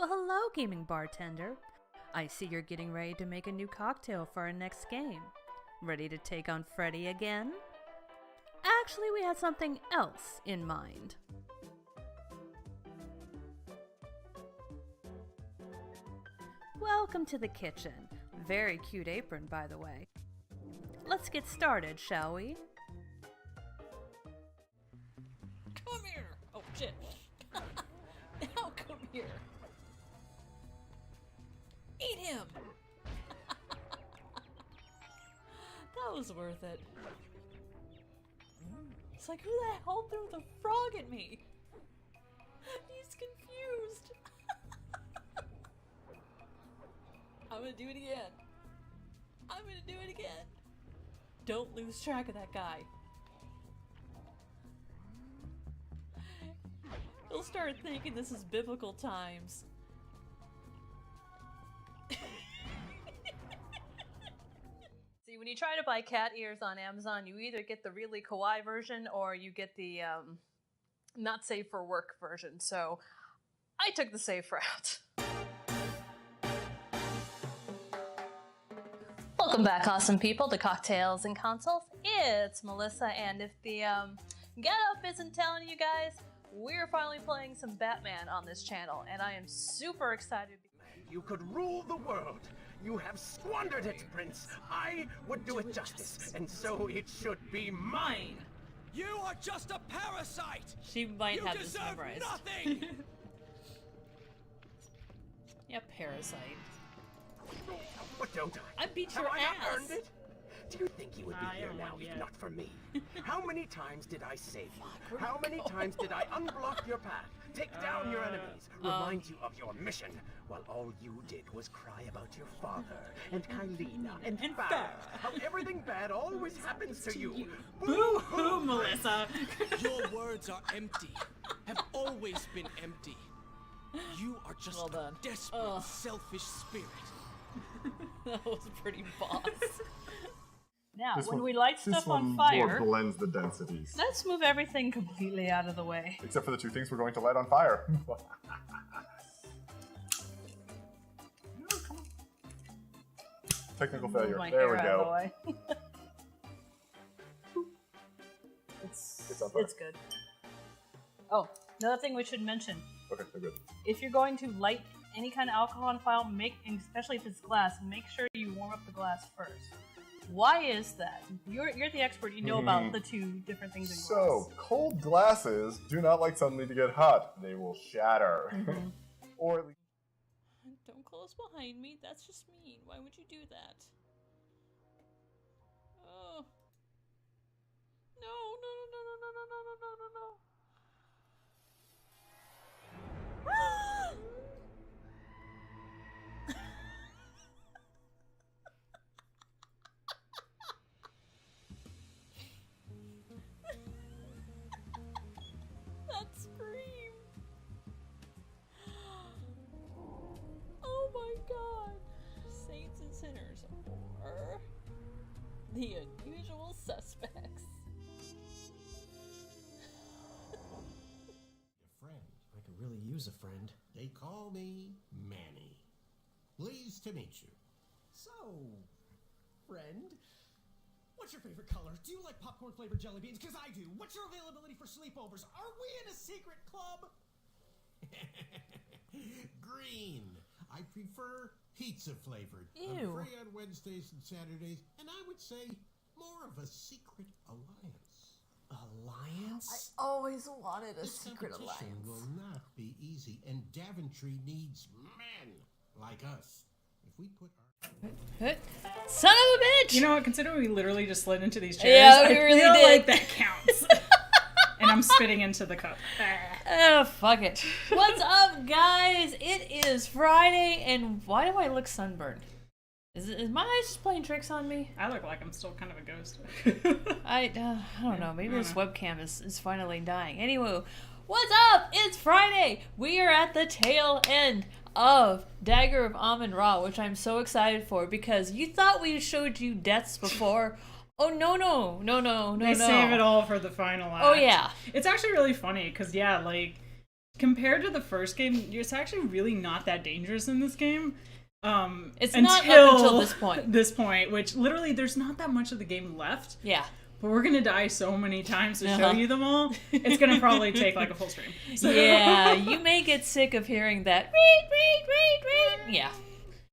Well, hello, gaming bartender. I see you're getting ready to make a new cocktail for our next game. Ready to take on Freddy again? Actually, we had something else in mind. Welcome to the kitchen. Very cute apron, by the way. Let's get started, shall we? Come here! Oh, shit. Now come here. Eat him! That was worth it. It's like, who the hell threw the frog at me? He's confused. I'm gonna do it again. I'm gonna do it again. Don't lose track of that guy. He'll start thinking this is biblical times. See, when you try to buy cat ears on Amazon, you either get the really kawaii version or you get the not safe for work version. So I took the safe route. Welcome back, awesome people, to Cocktails and Consoles. It's Melissa, and if the get-up isn't telling you guys, we're finally playing some Batman on this channel, and I am super excited. You could rule the world. You have squandered it, Prince. I would do it justice, and so it should be mine. You are just a parasite. She might have this deserve memorized. Nothing. Yeah, parasite. But don't I? I beat Have your I ass. not earned it? Do you think you would be here now if not for me? How many times did I save you? How many times did I unblock your path, take down your enemies, remind you of your mission, while all you did was cry about your father, and Kylina, and Farrah, how everything bad always happens to you. Boo-hoo, Melissa! Your words are empty. Have always been empty. You are just Well done. a desperate, selfish spirit. That was pretty boss. Now, This when one- we light this stuff one on more fire, blends the densities. let's move everything completely out of the way. Except for the two things we're going to light on fire. Technical Move failure. my There hair we out of the go. way. It's on fire. good. Oh, another thing we should mention. Okay, so good. If you're going to light any kind of alcohol on fire, especially if it's glass, make sure you warm up the glass first. Why is that? You're the expert. You know about the two different things in glass. So, cold glasses do not like suddenly to get hot. They will shatter. Or at least... Don't close behind me. That's just mean. Why would you do that? Oh. No, no, no, no, no, no, no, no, no, no, no. That scream. Oh my god. Saints and sinners, or the unusual suspects. A friend. I could really use a friend. They call me Manny. Pleased to meet you. So, friend, what's your favorite color? Do you like popcorn flavored jelly beans? Because I do. What's your availability for sleepovers? Are we in a secret club? Green. I prefer pizza flavored. Ew. I'm free on Wednesdays and Saturdays, and I would say more of a secret alliance. Alliance? I always wanted a This secret competition alliance. will not be easy, and Daventry needs men like us. If we put our... Son of a bitch! You know what, considering we literally just slid into these chairs, Yeah, we I really feel did. like that counts. And I'm spitting into the cup. Oh, fuck it. What's up, guys? It is Friday, and why do I look sunburned? Is my eyes just playing tricks on me? I look like I'm still kind of a ghost. I don't know. Maybe this webcam is finally dying. Anyway, what's up? It's Friday. We are at the tail end of Dagger of Amon Ra, which I'm so excited for because you thought we showed you deaths before. Oh, no. They save it all for the final act. Oh, yeah. It's actually really funny, because, yeah, like, compared to the first game, it's actually really not that dangerous in this game. It's not up until this point. This point, which literally there's not that much of the game left. Yeah. But we're gonna die so many times to show you them all. It's gonna probably take like a full stream. So. Yeah, you may get sick of hearing that. Yeah.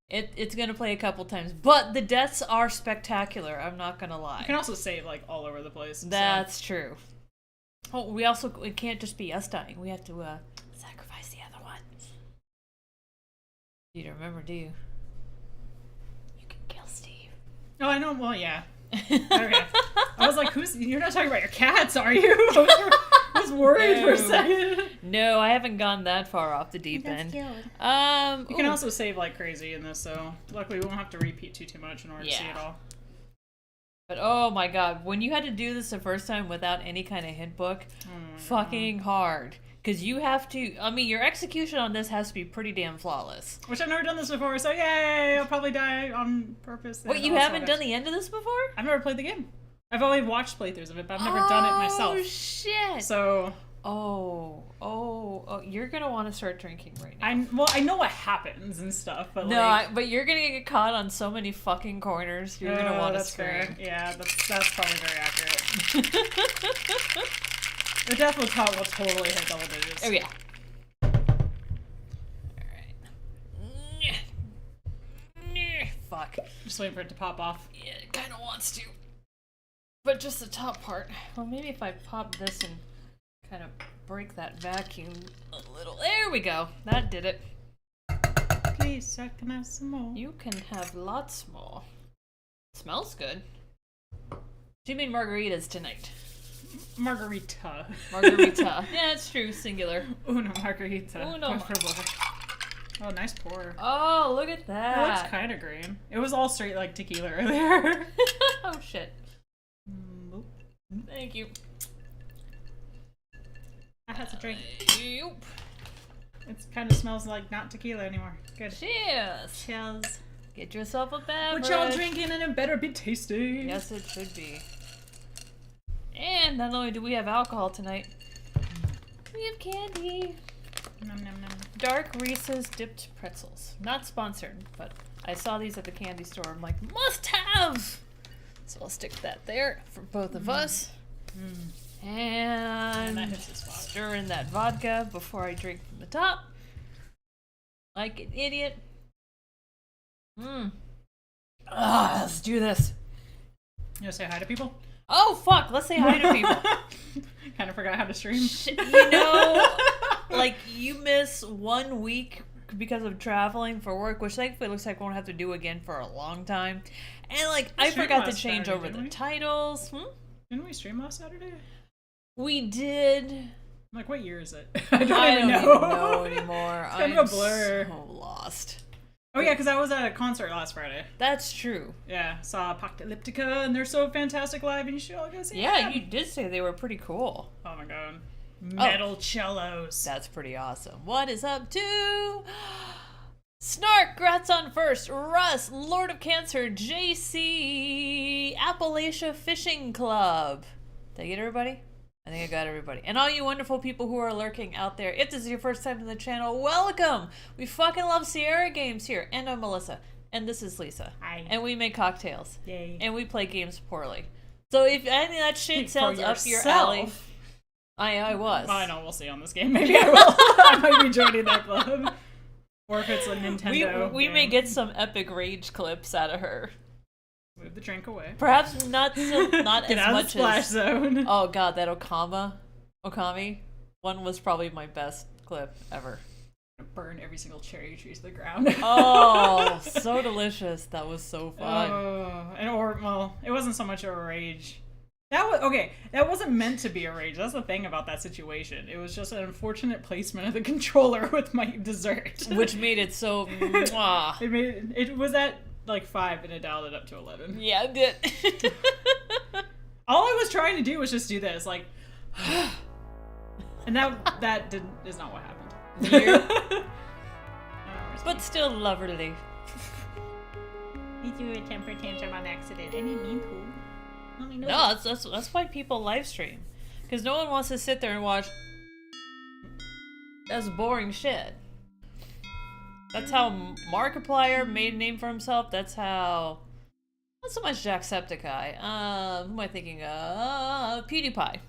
It's gonna play a couple times, but the deaths are spectacular. I'm not gonna lie. You can also save like all over the place. That's true. Oh, it can't just be us dying. We have to sacrifice the other ones. You don't remember, do you? You can kill Steve. Oh, I know. Well, yeah. Okay. I was like, you're not talking about your cats, are you? I was worried for a second. No, I haven't gone that far off the deep end. You can also save like crazy in this, so luckily we won't have to repeat too much in order to see it all. But oh my god, when you had to do this the first time without any kind of hint book, fucking hard. Because you have to, I mean, your execution on this has to be pretty damn flawless. Which I've never done this before, so yay! I'll probably die on purpose. What, you haven't done the end of this before? I've never played the game. I've only watched playthroughs of it, but I've never done it myself. Oh, shit! So... Oh, you're gonna want to start drinking right now. I know what happens and stuff, but but you're gonna get caught on so many fucking corners, you're gonna want to scream. Fair. Yeah, that's probably very accurate. The death will totally hit double digits. Oh, yeah. Alright. Fuck. Just waiting for it to pop off. Yeah, it kinda wants to. But just the top part. Well, maybe if I pop this and kind of break that vacuum a little. There we go. That did it. Please, sir, can I have some more? You can have lots more. Smells good. Do you mean margaritas tonight? Margarita. Yeah, it's true. Singular. Una margarita. Uno. Oh, nice pour. Oh, look at that. It looks kind of green. It was all straight like tequila earlier. Oh, shit. Thank you. I had to drink. Yep. It kind of smells like not tequila anymore. Good. Cheers. Cheers. Get yourself a beverage. What y'all drinking, and it better be tasty. Yes, it should be. And not only do we have alcohol tonight, we have candy. Nom, nom, nom. Dark Reese's dipped pretzels. Not sponsored, but I saw these at the candy store. I'm like, must have! So I'll stick that there for both of us. And that hits the spot. stir in that vodka before I drink from the top. Like an idiot. Let's do this. You want to say hi to people? Oh, fuck. Let's say hi to people. Kind of forgot how to stream. You know, like, you miss 1 week because of traveling for work, which thankfully looks like we won't have to do again for a long time. And, like, I forgot to change over the titles. Didn't we stream last Saturday? We did. Like, what year is it? I don't even know anymore. It's kind of a blur. So lost. Oh, yeah, because I was at a concert last Friday. That's true. Yeah, saw Apocalyptica, and they're so fantastic live, and you should all go see them. Yeah, you did say they were pretty cool. Oh, my God. Metal cellos. That's pretty awesome. What is up to Snark, Grats on First, Russ, Lord of Cancer, JC, Appalachia Fishing Club. Did I get everybody? I think I got everybody. And all you wonderful people who are lurking out there, if this is your first time in the channel, welcome! We fucking love Sierra Games here. And I'm Melissa. And this is Lisa. Hi. And we make cocktails. Yay. And we play games poorly. So if any of that shit sounds up your alley... I was. Well, I know, we'll see on this game. Maybe I will. I might be joining that club. Or if it's a Nintendo We game. may get some epic rage clips out of her. Move the drink away. Perhaps not Get as out of much the splash as... zone. Oh god, that Okami one was probably my best clip ever. Burn every single cherry tree to the ground. Oh, so delicious. That was so fun. It wasn't so much a rage. That wasn't meant to be a rage. That's the thing about that situation. It was just an unfortunate placement of the controller with my dessert. Which made it so mwah. It was at like 5 and it dialed it up to 11. Yeah, it did. All I was trying to do was just do this, like and that is not what happened. Weird. But still lovely. We threw a temper tantrum on accident. I didn't mean to. No, that's why people live stream, because no one wants to sit there and watch That's boring shit. That's how Markiplier made a name for himself. That's how... Not so much Jacksepticeye. Who am I thinking of? PewDiePie.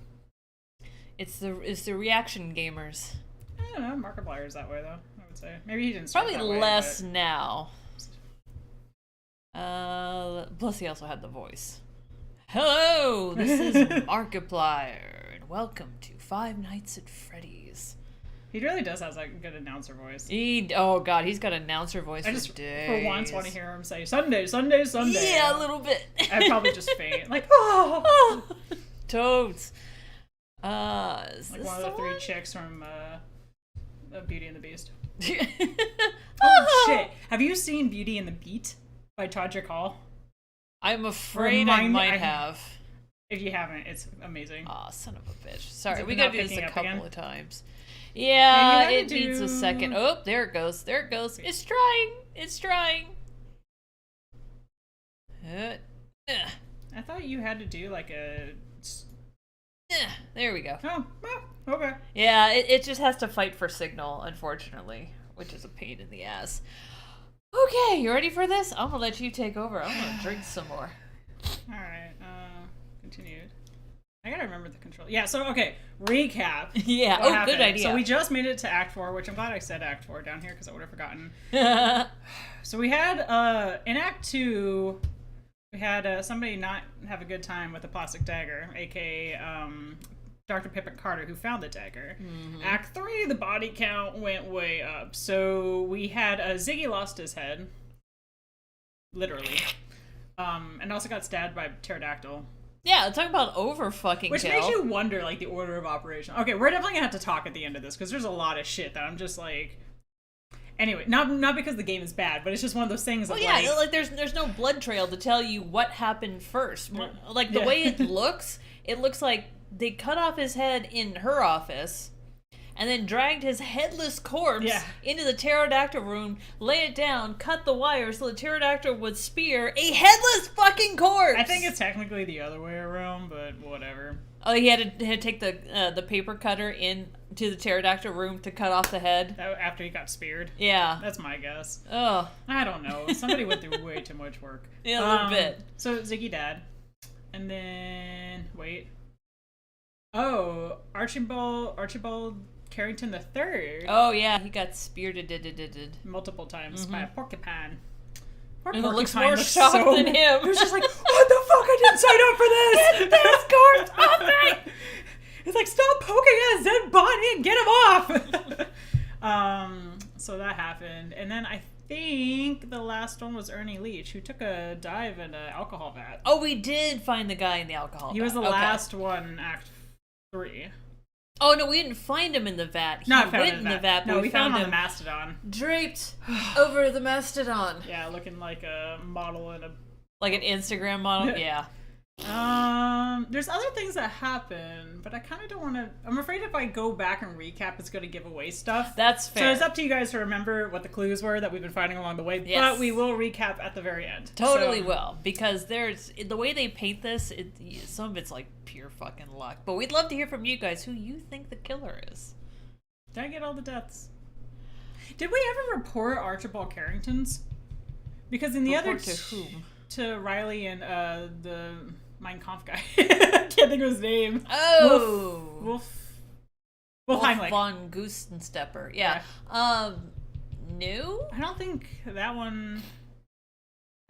It's the reaction gamers. I don't know. Markiplier's that way, though, I would say. Maybe he didn't start Probably that way, less but... now. Plus he also had the voice. Hello, this is Markiplier, and welcome to Five Nights at Freddy's. He really does have like a good announcer voice. Oh god, he's got an announcer voice I just, for days. for once, want to hear him say, Sunday, Sunday, Sunday. Yeah, a little bit. I'd probably just faint. Like, oh! Toads. Is Like this one of the three one? chicks from Beauty and the Beast. Oh, shit. Have you seen Beauty and the Beat by Todrick Hall? I'm afraid I might have. If you haven't, it's amazing. Aw, son of a bitch. Sorry, it we not gotta do this picking a up couple again? of times. Yeah, Yeah, you it gotta needs a do- second. Oh, there it goes. There it goes. It's trying. It's trying. I thought you had to do like a... There we go. Oh, okay. Yeah, it just has to fight for signal, unfortunately, which is a pain in the ass. Okay, you ready for this? I'm gonna let you take over. I'm gonna drink some more. Alright, continued. I gotta remember the control. Yeah, so, okay, recap. Yeah, What oh, happened. good idea. So we just made it to Act 4, which I'm glad I said Act 4 down here because I would have forgotten. So we had, in Act 2, we had somebody not have a good time with a plastic dagger, aka Dr. Pippin Carter, who found the dagger. Mm-hmm. Act 3, the body count went way up. So we had Ziggy lost his head, literally, and also got stabbed by a pterodactyl. Yeah, talk about over fucking Which kill. makes you wonder, like, the order of operation. Okay, we're definitely gonna have to talk at the end of this, because there's a lot of shit that I'm just like... Anyway, not because the game is bad, but it's just one of those things Well, of, yeah, like there's no blood trail to tell you what happened first. Like, the way it looks like they cut off his head in her office, and then dragged his headless corpse into the pterodactyl room, lay it down, cut the wire so the pterodactyl would spear a headless fucking corpse! I think it's technically the other way around, but whatever. Oh, he had to take the paper cutter in to the pterodactyl room to cut off the head? After he got speared? Yeah. That's my guess. Oh. I don't know. Somebody went through way too much work. Yeah, a little bit. So Ziggy died. And then... Wait. Oh, Archibald Carrington III. Oh, yeah, he got speared multiple times by a porcupine. Poor And it looks porcupine more looks shocked so... than him. He was just like, what the fuck? I didn't sign up for this! Get this corpse off me! It's like, stop poking at his dead body and get him off! So that happened. And then I think the last one was Ernie Leach, who took a dive in an alcohol vat. Oh, we did find the guy in the alcohol vat. He was the last one in Act 3. Oh, no, we didn't find him in the vat. He Not found went in the vat, but no, we found found him on him the Mastodon. draped over the mastodon. Yeah, looking like a model in a... Like an Instagram model? Yeah. There's other things that happen, but I kind of don't want to... I'm afraid if I go back and recap, it's going to give away stuff. That's fair. So it's up to you guys to remember what the clues were that we've been finding along the way, but we will recap at the very end. Totally will, because there's... The way they paint this, some of it's like pure fucking luck. But we'd love to hear from you guys who you think the killer is. Did I get all the deaths? Did we ever report Archibald Carrington's? Because in the Report other... to whom? To Riley and the Mein Kampf guy. I can't think of his name. Oh! Wolf Heinrich. Von Gustenstepper. Yeah. New? I don't think that one...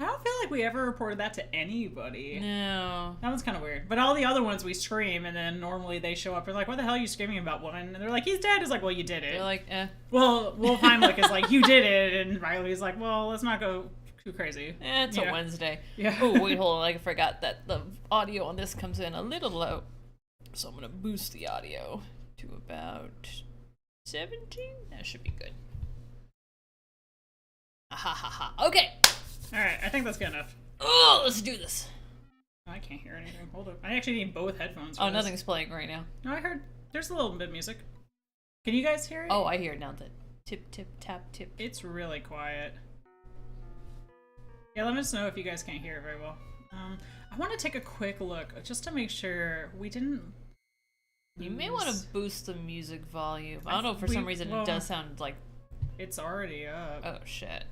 I don't feel like we ever reported that to anybody. No. That one's kind of weird. But all the other ones we scream, and then normally they show up and they're like, what the hell are you screaming about, woman? And they're like, he's dead. It's like, well, you did it. They're like, eh. Well, Wolf Heinrich is like, you did it. And Riley's like, well, let's not go too crazy. It's a Wednesday. Yeah. Oh, wait, hold on. I forgot that the audio on this comes in a little low. So I'm going to boost the audio to about 17. That should be good. Ha ha ha. Okay. Alright, I think that's good enough. Oh, let's do this. I can't hear anything. Hold up. I actually need both headphones. Oh, nothing's playing right now. No, I heard there's a little bit of music. Can you guys hear it? Oh, I hear it now. The tip, tip, tap, tip. It's really quiet. Yeah, let us know if you guys can't hear it very well. I want to take a quick look just to make sure we didn't You may want to boost the music volume. I don't know, for some reason it does sound like... It's already up. Oh, shit.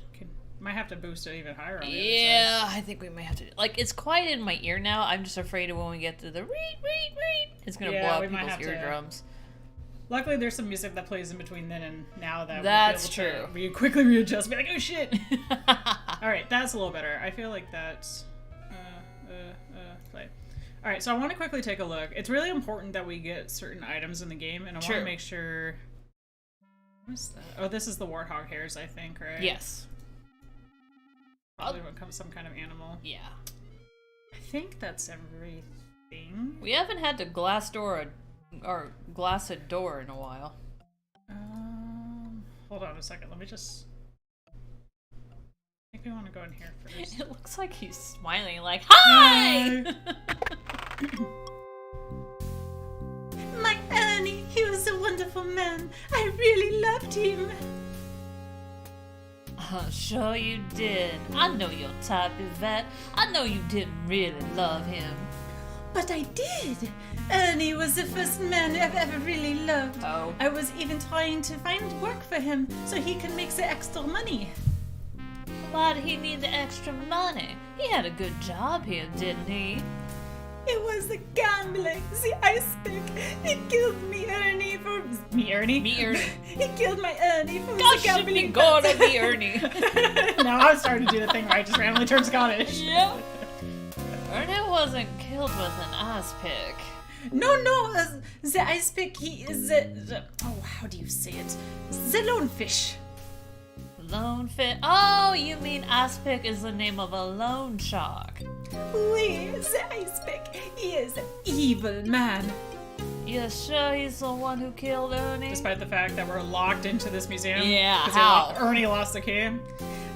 Might have to boost it even higher on the other Yeah, side. I think we might have to... Like, it's quiet in my ear now. I'm just afraid of when we get to the read, it's going to blow out people's eardrums. Luckily, there's some music that plays in between then and now that That's we'll be able true. to quickly readjust. Be like, oh shit! Alright, that's a little better. I feel like that's... play. Alright, so I want to quickly take a look. It's really important that we get certain items in the game, and I want to make sure... What's that? Oh, this is the warthog hairs, I think, right? Yes. Probably some kind of animal. Yeah. I think that's everything. We haven't had to glass a door in a while. Hold on a second. Let me just... I think we want to go in here first. It looks like he's smiling like, hi! My Ernie, he was a wonderful man. I really loved him. Sure you did. I know your type, Yvette. I know you didn't really love him. But I did. Ernie was the first man I've ever really loved. Oh. I was even trying to find work for him so he can make the extra money. Why did he need the extra money? He had a good job here, didn't he? It was the gambling, the ice pick. He killed me, Ernie, for... Me, Ernie? Me, Ernie. He killed my Ernie for God the should be gambling. God of me, Ernie. Now I'm starting to do the thing where I just randomly turn Scottish. Yep. Ernie wasn't killed with an ice pick. No, the ice pick, he is oh, how do you say it? The lone fish. Lone fish. Oh, you mean ice pick is the name of a loan shark. Oui, the ice pick. He is an evil man. You sure he's the one who killed Ernie? Despite the fact that we're locked into this museum. Yeah, 'cause how? Ernie lost the key.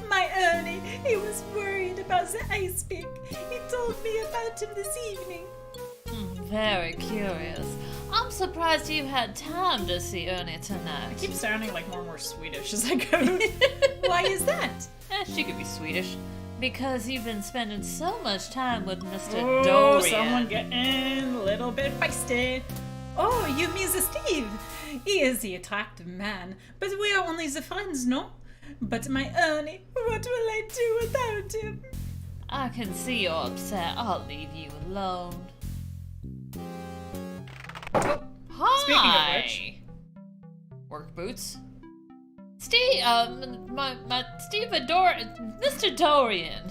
My Ernie, he was worried about the ice pick. He told me about him this evening. Very curious. I'm surprised you had time to see Ernie tonight. I keep sounding like more and more Swedish as I go. Why is that? She could be Swedish. Because you've been spending so much time with Mr. Oh, Dorian. someone getting a little bit feisty. Oh, you mean the Steve? He is the attractive man, but we are only the friends, no? But my Ernie, what will I do without him? I can see you're upset. I'll leave you alone. Hi! Speaking of which... Work boots? Steve, my Steve Mr. Dorian.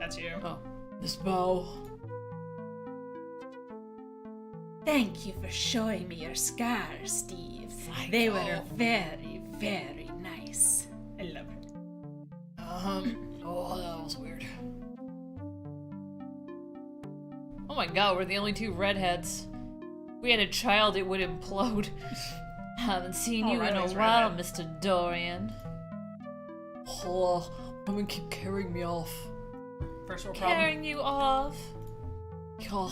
That's you. Oh, Miss Bow. Thank you for showing me your scars, Steve. They were very, very nice. I love it. Oh, that was weird. Oh my god, we're the only two redheads. If we had a child, it would implode. Haven't seen you in a Riley's while, redhead. Mr. Dorian. Oh, women keep carrying me off. First world problem. Carrying you off? Yeah,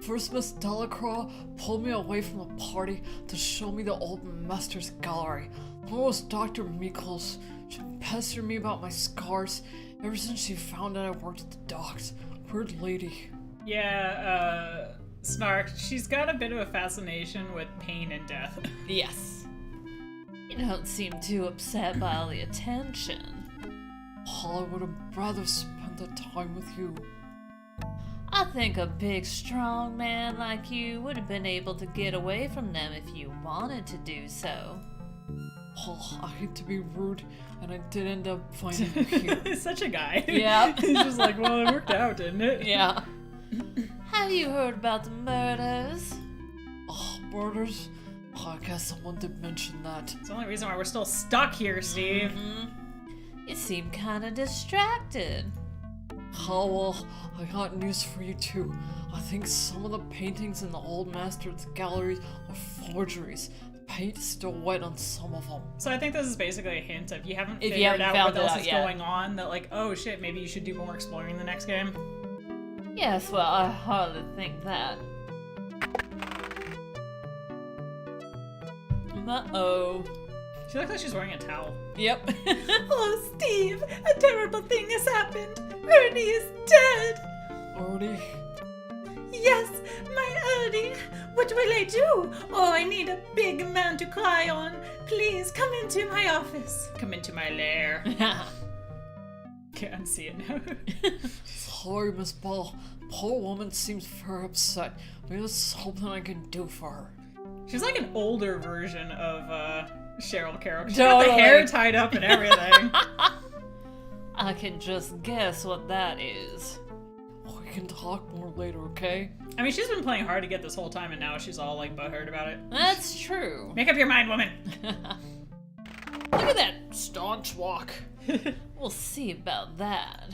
first Miss Delacroix pulled me away from the party to show me the old master's gallery. Then it was Dr. Meekles. She pestered me about my scars ever since she found out I worked at the docks. Weird lady. Yeah, Snark, she's got a bit of a fascination with pain and death. Yes. You don't seem too upset by all the attention. I would have rather spent the time with you. I think a big, strong man like you would have been able to get away from them if you wanted to do so. Oh, I hate to be rude, and I did end up finding you here. Such a guy. Yeah. He's just like, well, it worked out, didn't it? Yeah. Have you heard about the murders? Oh, murders? Oh, I guess someone did mention that. It's the only reason why we're still stuck here, Steve. You seem kinda distracted. Oh, well, I got news for you too. I think some of the paintings in the old master's gallery are forgeries. The paint is still wet on some of them. So I think this is basically a hint of you haven't If you figured haven't out found what it else out is yet. going on, that like, oh shit, maybe you should do more exploring the next game. Yes, well, I hardly think that. Uh-oh. She looks like she's wearing a towel. Yep. Oh, Steve, a terrible thing has happened. Ernie is dead. Ernie? Yes, my Honey, what will I do? Oh, I need a big man to cry on. Please come into my office. Come into my lair. Can't see it now. Sorry, Miss Ball. Poor woman seems very upset. Maybe there's something I can do for her. She's like an older version of Cheryl Carroll. She's got the hair tied up and everything. I can just guess what that is. We can talk more later, okay? I mean, she's been playing hard to get this whole time, and now she's all like butthurt about it. That's true. Make up your mind, woman. Look at that staunch walk. We'll see about that.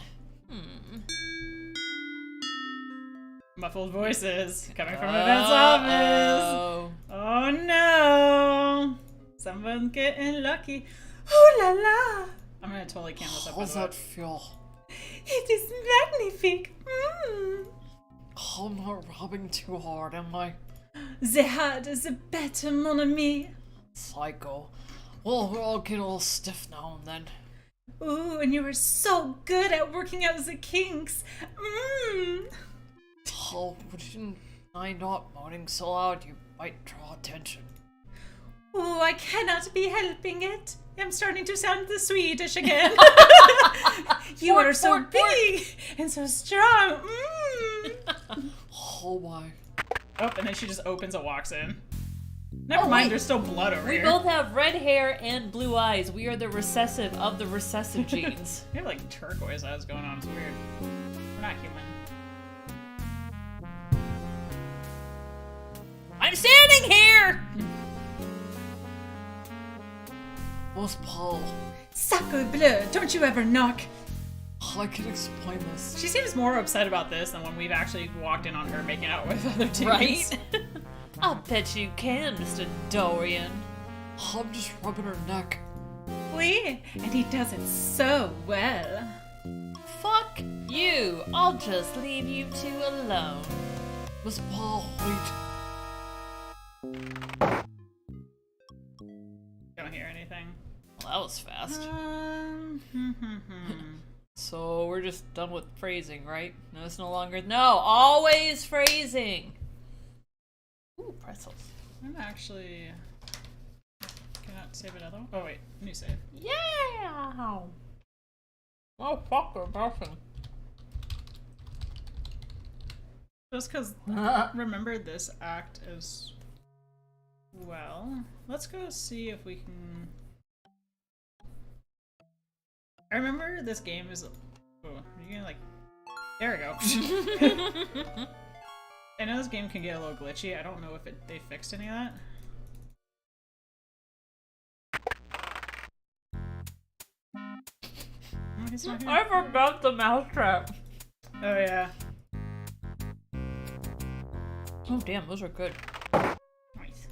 Muffled voices coming from Event's office. Oh no! Someone's getting lucky. Ooh la la! I'm gonna totally can this up. How's that feel? It is magnifique. I'm not rubbing too hard, am I? The harder the better, mon ami. Psycho. Well, we'll all get all stiff now and then. Ooh, and you are so good at working out the kinks. Oh, would you not moaning so loud? You might draw attention. Ooh, I cannot be helping it. I'm starting to sound the Swedish again. You are so big and so strong. Oh my. Oh, and then she just opens and walks in. Never mind, there's still blood over We here. both have red hair and blue eyes. We are the recessive of the recessive genes. You have like turquoise eyes going on. It's weird. We're not human. I'm standing here! What's Paul? Sacre bleu, don't you ever knock. I can explain this. She seems more upset about this than when we've actually walked in on her making out with other dudes. Right? I bet you can, Mr. Dorian. I'm just rubbing her neck. Oui, and he does it so well. Fuck you. I'll just leave you two alone. Miss Paul, wait. Don't hear anything. Well, that was fast. So we're just done with phrasing, right? No, it's no longer. No, always phrasing. Ooh, pretzels. I'm actually. Cannot save another one? Oh, wait. New save. Yeah! Oh, fuck, we're buffing. Just because remember this act as well. Let's go see if we can. I remember this game is. Oh, are you gonna like. There we go. I know this game can get a little glitchy. I don't know if they fixed any of that. Oh, he's not here. I forgot the mousetrap. Oh, yeah. Oh, damn, those are good. Nice.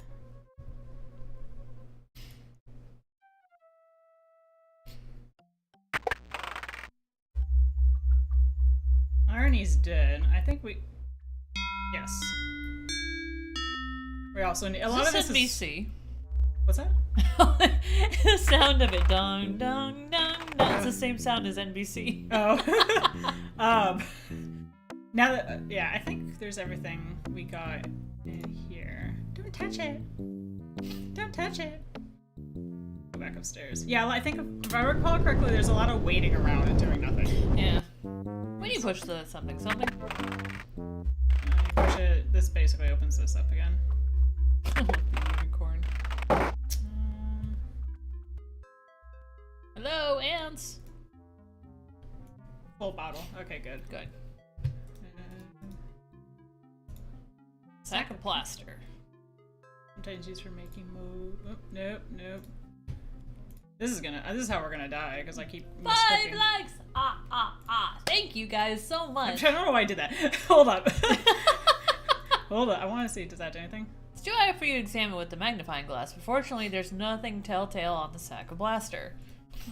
Arnie's dead. I think we. Yes. We also need a lot of this is NBC. What's that? The sound of it, dong, dong, dong, dong. It's the same sound as NBC. Oh. Now that yeah, I think there's everything we got in here. Don't touch it. Don't touch it. Go back upstairs. Yeah, I think if I recall correctly, there's a lot of waiting around and doing nothing. Yeah. When you push the something. You push it. This basically opens this up again. The unicorn. Hello, ants. Full bottle. Okay, good. Good. Sack of plaster. Sometimes used for making mold. Oh, nope, nope. This is how we're gonna die because I keep 5 mispicking. likes. Thank you guys so much. I don't know why I did that. Hold up. Hold up. I want to see. Does that do anything? It's too high for you to examine with the magnifying glass. But fortunately, there's nothing telltale on the sack of blaster.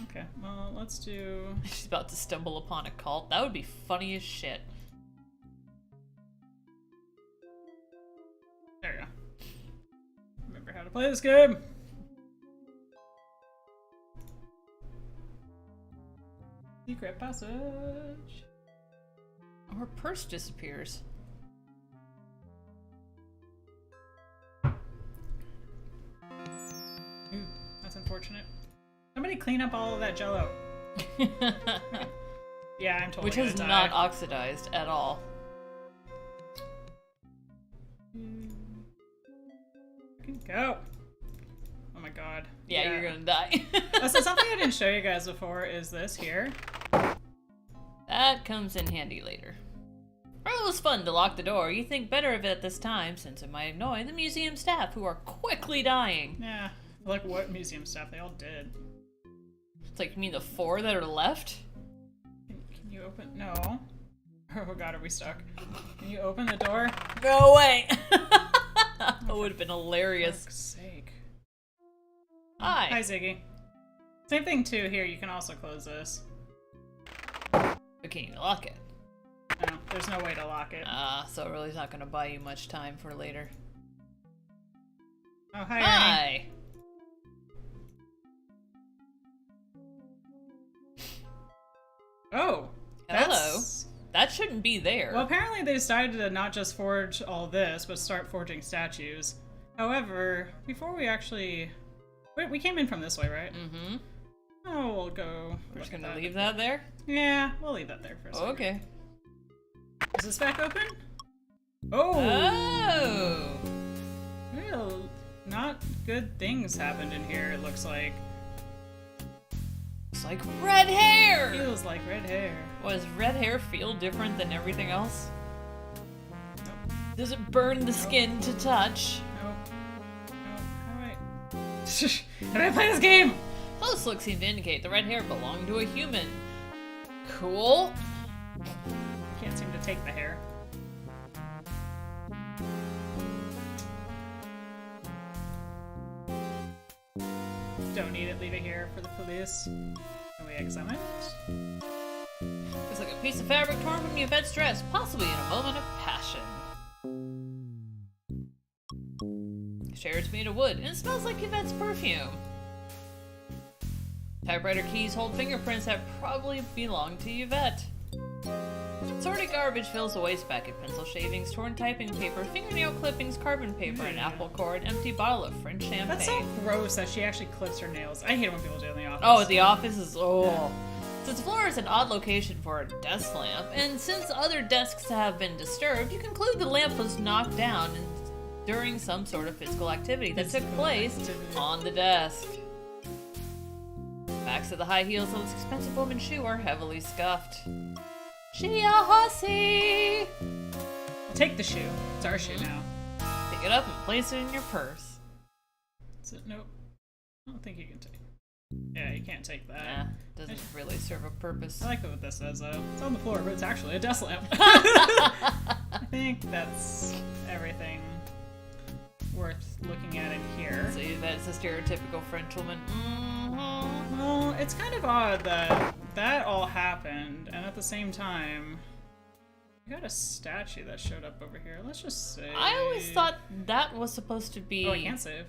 Okay. Well, let's do. She's about to stumble upon a cult. That would be funny as shit. There you go. Remember how to play this game. Secret passage. Her purse disappears. unfortunate. Somebody clean up all of that jello. Yeah, I'm totally Which gonna has die. not oxidized at all. Go. Oh my god. Yeah, you're gonna die. So something I didn't show you guys before is this here. That comes in handy later. Well, it was fun to lock the door. You think better of it at this time, since it might annoy the museum staff, who are quickly dying. Yeah. Like what museum staff? They all did. It's like, you mean the 4 that are left? Can you open? No. Oh god, are we stuck? Can you open the door? No way! That would have been hilarious. For fuck's sake. Hi. Hi, Ziggy. Same thing too. Here, you can also close this. But can you lock it? No, there's no way to lock it. So it really is not gonna buy you much time for later. Oh, hi. Ernie. Hi! Oh. Hello. That shouldn't be there. Well, apparently they decided to not just forge all this, but start forging statues. However, before we actually... Wait, we came in from this way, right? Mm-hmm. Oh, we'll go... We're just gonna leave that there? Yeah, we'll leave that there for a second. Okay. Is this back open? Oh! Oh! Well, not good things happened in here, it looks like. It's like red hair! Feels like red hair. Does red hair feel different than everything else? Nope. Does it burn the skin to touch? Nope. Alright. How do I play this game? Close looks seem to indicate the red hair belonged to a human. Cool. Can't seem to take the hair. Don't need it, leave it here for the police. Can we examine it? Looks like a piece of fabric torn from Yvette's dress, possibly in a moment of passion. The chair is made of wood, and it smells like Yvette's perfume. Typewriter keys hold fingerprints that probably belong to Yvette. Assorted garbage fills the wastebasket. Pencil shavings, torn typing paper, fingernail clippings, carbon paper, an apple core, an empty bottle of French champagne. That's so gross that she actually clips her nails. I hate it when people do it in the office. Oh, at the office is Since the floor is an odd location for a desk lamp, and since other desks have been disturbed, you conclude the lamp was knocked down during some sort of physical activity that took place on the desk. Backs of the high heels of this expensive woman's shoe are heavily scuffed. She a hussy! Take the shoe. It's our shoe now. Pick it up and place it in your purse. Nope. I don't think you can take. Yeah, you can't take that. Nah, doesn't really serve a purpose. I like what this says though. It's on the floor, but it's actually a desk lamp. I think that's everything worth looking at in here. So that's a stereotypical French woman. Well, it's kind of odd that that all happened, and at the same time, we got a statue that showed up over here. Let's just say... I always thought that was supposed to be... Oh, I can't save.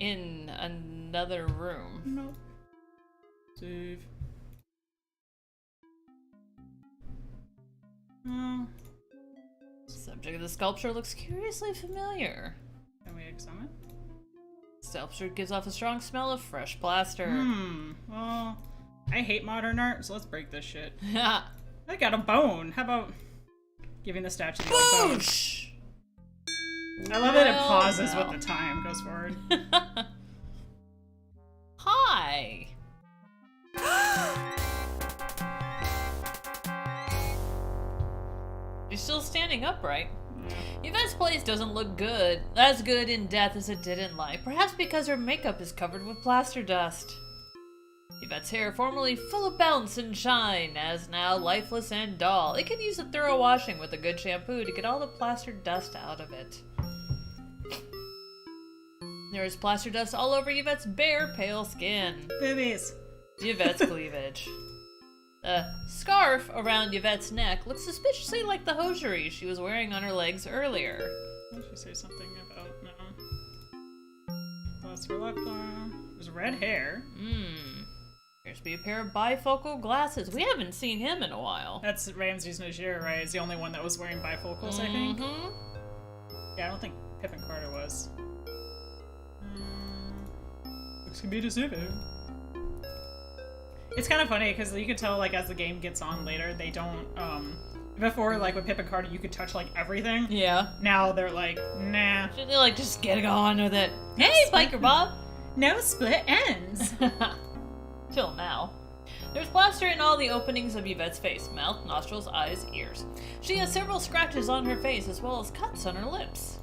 In another room. Nope. Save. Oh. Subject of the sculpture looks curiously familiar. Can we examine? Sculpture gives off a strong smell of fresh plaster. Well, I hate modern art, so let's break this shit. Ha! I got a bone. How about giving the statue the old bone? Boosh! I love that it pauses with the time goes forward. Hi! You're still standing upright. Yvette's place doesn't look as good in death as it did in life, perhaps because her makeup is covered with plaster dust. Yvette's hair, formerly full of bounce and shine, as now lifeless and dull. It could use a thorough washing with a good shampoo to get all the plaster dust out of it. There is plaster dust all over Yvette's bare, pale skin. Boobies. Yvette's cleavage. The scarf around Yvette's neck looks suspiciously like the hosiery she was wearing on her legs earlier. Why should say something about no? Plus her left arm. There's red hair. Appears to be a pair of bifocal glasses. We haven't seen him in a while. That's Ramses Najir, right? He's the only one that was wearing bifocals, I think. Yeah, I don't think Pippin Carter was. Looks asking me to save it. It's kind of funny because you can tell, like, as the game gets on later, they don't, before, like, with Pip and Carter, you could touch, like, everything. Yeah. Now they're like, nah. Should they, like, just get on with it? Hey, Biker Bob! No split ends. Till now. There's plaster in all the openings of Yvette's face. Mouth, nostrils, eyes, ears. She has several scratches on her face as well as cuts on her lips.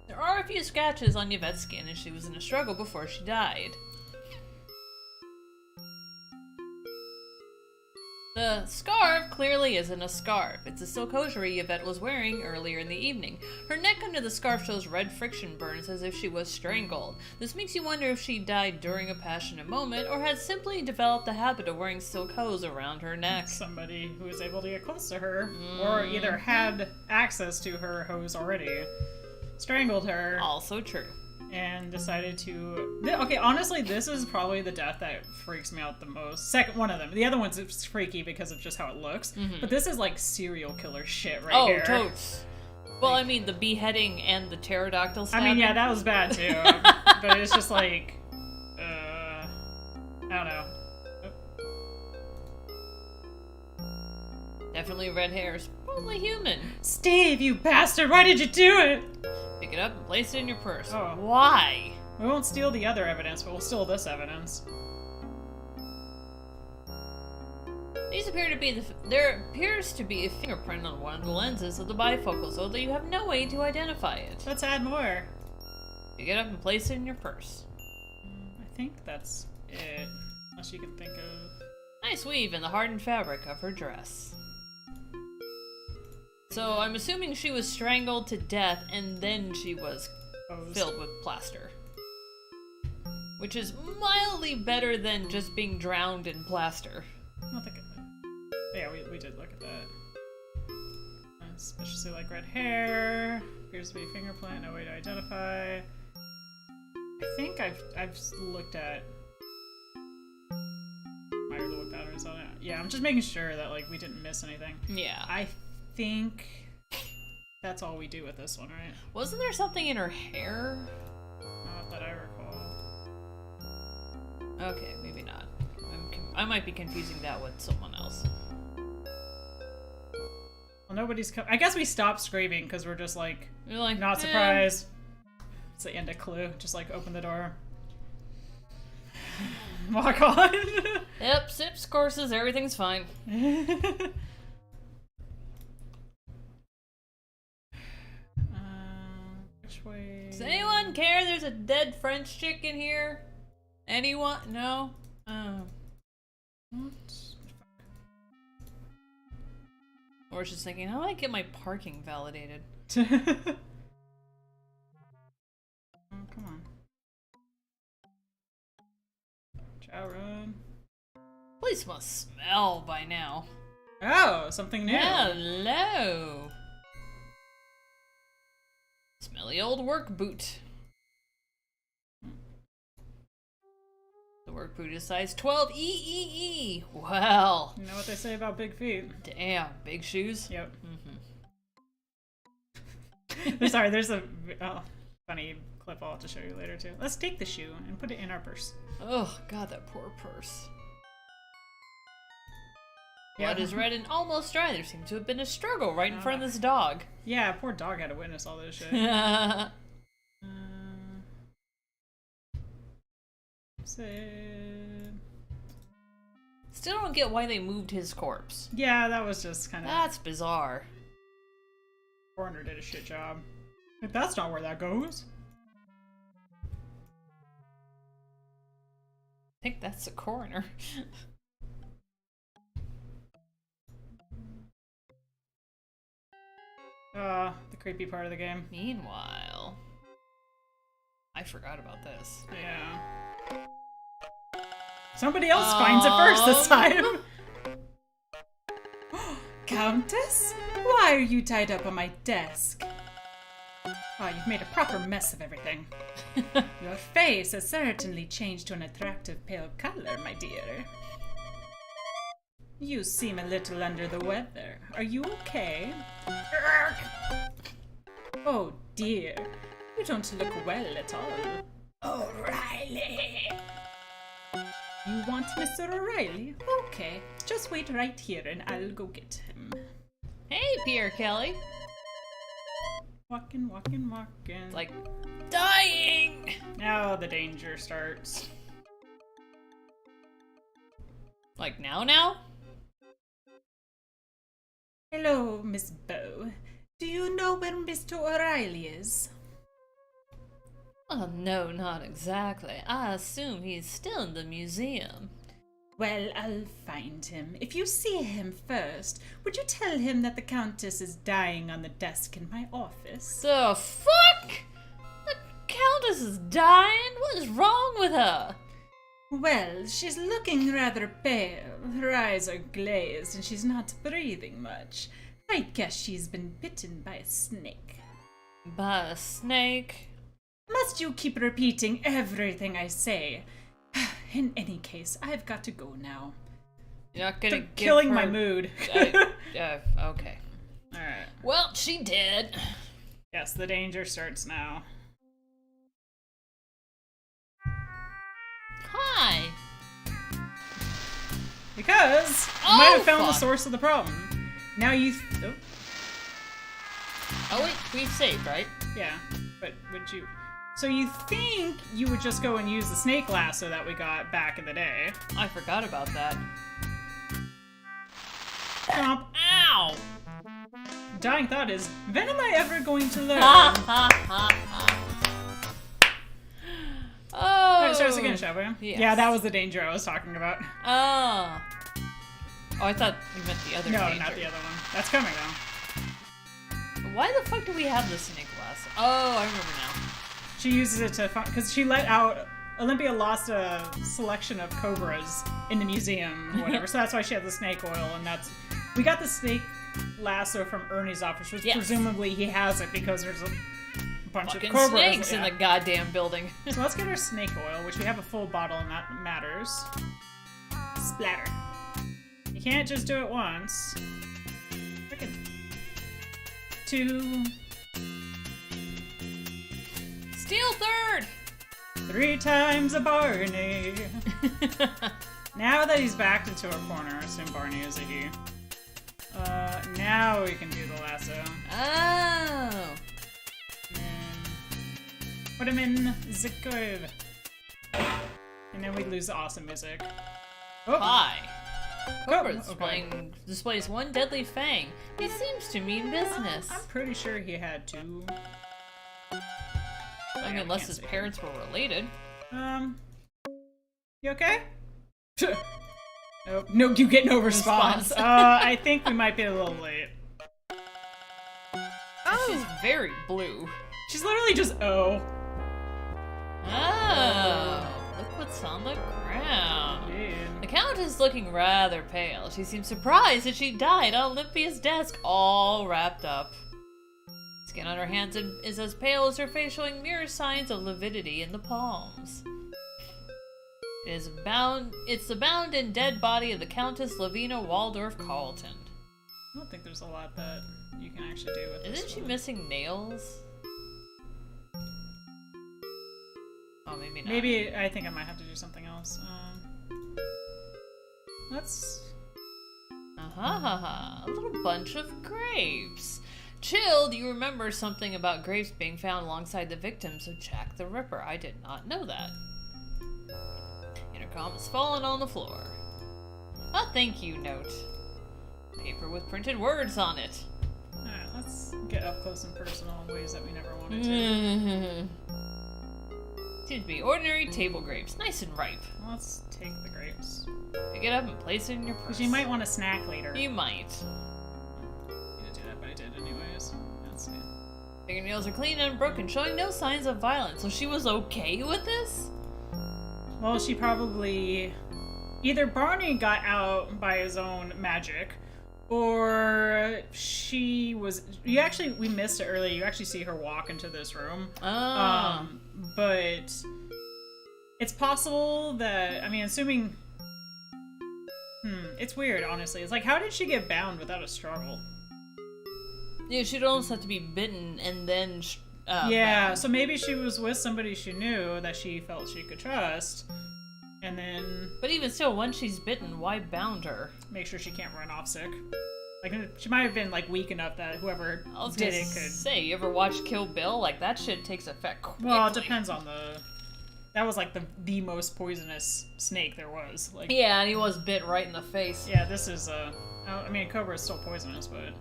There are a few scratches on Yvette's skin and she was in a struggle before she died. The scarf clearly isn't a scarf. It's a silk hosiery Yvette was wearing earlier in the evening. Her neck under the scarf shows red friction burns as if she was strangled. This makes you wonder if she died during a passionate moment or had simply developed the habit of wearing silk hose around her neck. Somebody who was able to get close to her, or either had access to her hose already, strangled her. Also true. And decided to... Okay, honestly, this is probably the death that freaks me out the most. Second one of them. The other one's just freaky because of just how it looks. But this is like serial killer shit right here. Oh, totes. Well, I mean, the beheading and the pterodactyl stabbing. I mean, yeah, that was bad too. But it's just like... I don't know. Definitely red hairs. Probably human. Steve, you bastard! Why did you do it? Pick it up and place it in your purse. Oh. Why? We won't steal the other evidence, but we'll steal this evidence. There appears to be a fingerprint on one of the lenses of the bifocals, although you have no way to identify it. Let's add more. Pick it up and place it in your purse. I think that's it. Unless you can think of... Nice weave in the hardened fabric of her dress. So I'm assuming she was strangled to death and then she was filled with plaster. Which is mildly better than just being drowned in plaster. I don't think it... Yeah, we did look at that. Suspiciously like red hair. Appears to be a fingerprint, no way to identify. I think I've looked at my wood patterns on it. Yeah, I'm just making sure that like we didn't miss anything. Yeah. I think that's all we do with this one, right? Wasn't there something in her hair? Not that I recall. Okay, maybe not. I might be confusing that with someone else. Well, nobody's I guess we stopped screaming because we're just like, you're like not surprised. It's the end of Clue. Just like open the door. Walk on. Yep, sips courses, everything's fine. Which way? Does anyone care there's a dead French chick in here? Anyone? No? Oh. What? Or she's thinking, how do I get my parking validated? Oh, come on. Chow run. Police must smell by now. Oh, something new. Hello. Smelly old work boot. The work boot is size 12 EEE. Well. You know what they say about big feet? Damn, big shoes? Yep. Mm-hmm. Sorry, there's a funny clip I'll have to show you later too. Let's take the shoe and put it in our purse. Oh, God, that poor purse. Yeah. Blood is red and almost dry. There seems to have been a struggle right in front of this dog. Yeah, poor dog had to witness all this shit. Still don't get why they moved his corpse. Yeah, that was just kind of... That's bizarre. Coroner did a shit job. If that's not where that goes. I think that's the coroner. The creepy part of the game. Meanwhile... I forgot about this. Yeah. Somebody else finds it first this time. Countess? Why are you tied up on my desk? Oh, you've made a proper mess of everything. Your face has certainly changed to an attractive pale color, my dear. You seem a little under the weather. Are you okay? Oh dear. You don't look well at all. O'Reilly! You want Mr. O'Reilly? Okay, just wait right here and I'll go get him. Hey, Pierre Kelly. Walking. It's like, dying! Now the danger starts. Like, now? Hello, Miss Bow. Do you know where Mr. O'Reilly is? Oh, no, not exactly. I assume he's still in the museum. Well, I'll find him. If you see him first, would you tell him that the Countess is dying on the desk in my office? The fuck? The Countess is dying? What is wrong with her? Well, she's looking rather pale. Her eyes are glazed and she's not breathing much. I guess she's been bitten by a snake. By a snake? Must you keep repeating everything I say? In any case, I've got to go now. You're not gonna give killing her... my mood. Okay. Alright. Well, she did. Yes, the danger starts now. Hi. Because you might have found the fuck. source of the problem. Now you... Oh wait, we've saved, right? Yeah, but would you... So you think you would just go and use the snake lasso that we got back in the day. I forgot about that. Chomp. Ow! Dying thought is, when am I ever going to learn? Oh! Alright, start us again, shall we? Yes. Yeah, that was the danger I was talking about. Oh. Oh, I thought you meant the other No, danger. not the other one. That's coming though. Why the fuck do we have the snake lasso? Oh, I remember now. She uses it to because she let out. Olympia lost a selection of cobras in the museum, or whatever. So that's why she had the snake oil, and that's we got the snake lasso from Ernie's office, which presumably he has it because there's a bunch Fucking of cobras snakes in the goddamn building. So let's get our snake oil, which we have a full bottle, and that matters. Splatter. You can't just do it once. Frickin' 2. Steal third! 3 times a Barney. Now that he's backed into a corner, I assume Barney is a he. Now we can do the lasso. Oh! Put him in the cove. And then we lose the awesome music. Oh. Hi. Cobra okay. displays one deadly fang. He seems to mean business. I'm pretty sure he had 2. I mean, unless his parents were related. You okay? Nope. No, you get no response. I think we might be a little late. She's very blue. She's literally just oh. Look what's on the ground. Yeah. The Count is looking rather pale. She seems surprised that she died on Olympia's desk, all wrapped up. Skin on her hands is as pale as her face, showing mere signs of lividity in the palms. It's the bound and dead body of the Countess Lavina Waldorf Carlton. I don't think there's a lot that you can actually do with this. Isn't she missing nails? Oh, maybe not. Maybe I think I might have to do something else. Let's. A little bunch of grapes. Chilled, you remember something about grapes being found alongside the victims of Jack the Ripper. I did not know that. Intercom has fallen on the floor. A thank you note. Paper with printed words on it. Alright, let's get up close and personal in ways that we never wanted to. Seems to be ordinary table grapes, nice and ripe. Let's take the grapes. Pick it up and place it in your purse. Because you might want a snack later. You might. I didn't do that, but I did anyways. Let's see. Fingernails are clean and unbroken, showing no signs of violence. So she was okay with this? Well, she probably... Either Barney got out by his own magic, or she was... we missed it earlier. You actually see her walk into this room. Oh. But it's possible that... I mean, assuming... it's weird, honestly. It's like, how did she get bound without a struggle? Yeah, she'd almost have to be bitten and then Yeah, so maybe she was with somebody she knew that she felt she could trust, and then But even still, once she's bitten, why bound her? make sure she can't run off sick. Like, she might have been, like, weak enough that whoever I was did gonna it could... say, you ever watch Kill Bill? Like, that shit takes effect quickly. Well, it depends on the... That was, like, the most poisonous snake there was. Like, Yeah, and he was bit right in the face. yeah, this is, I mean, cobra is still poisonous, but...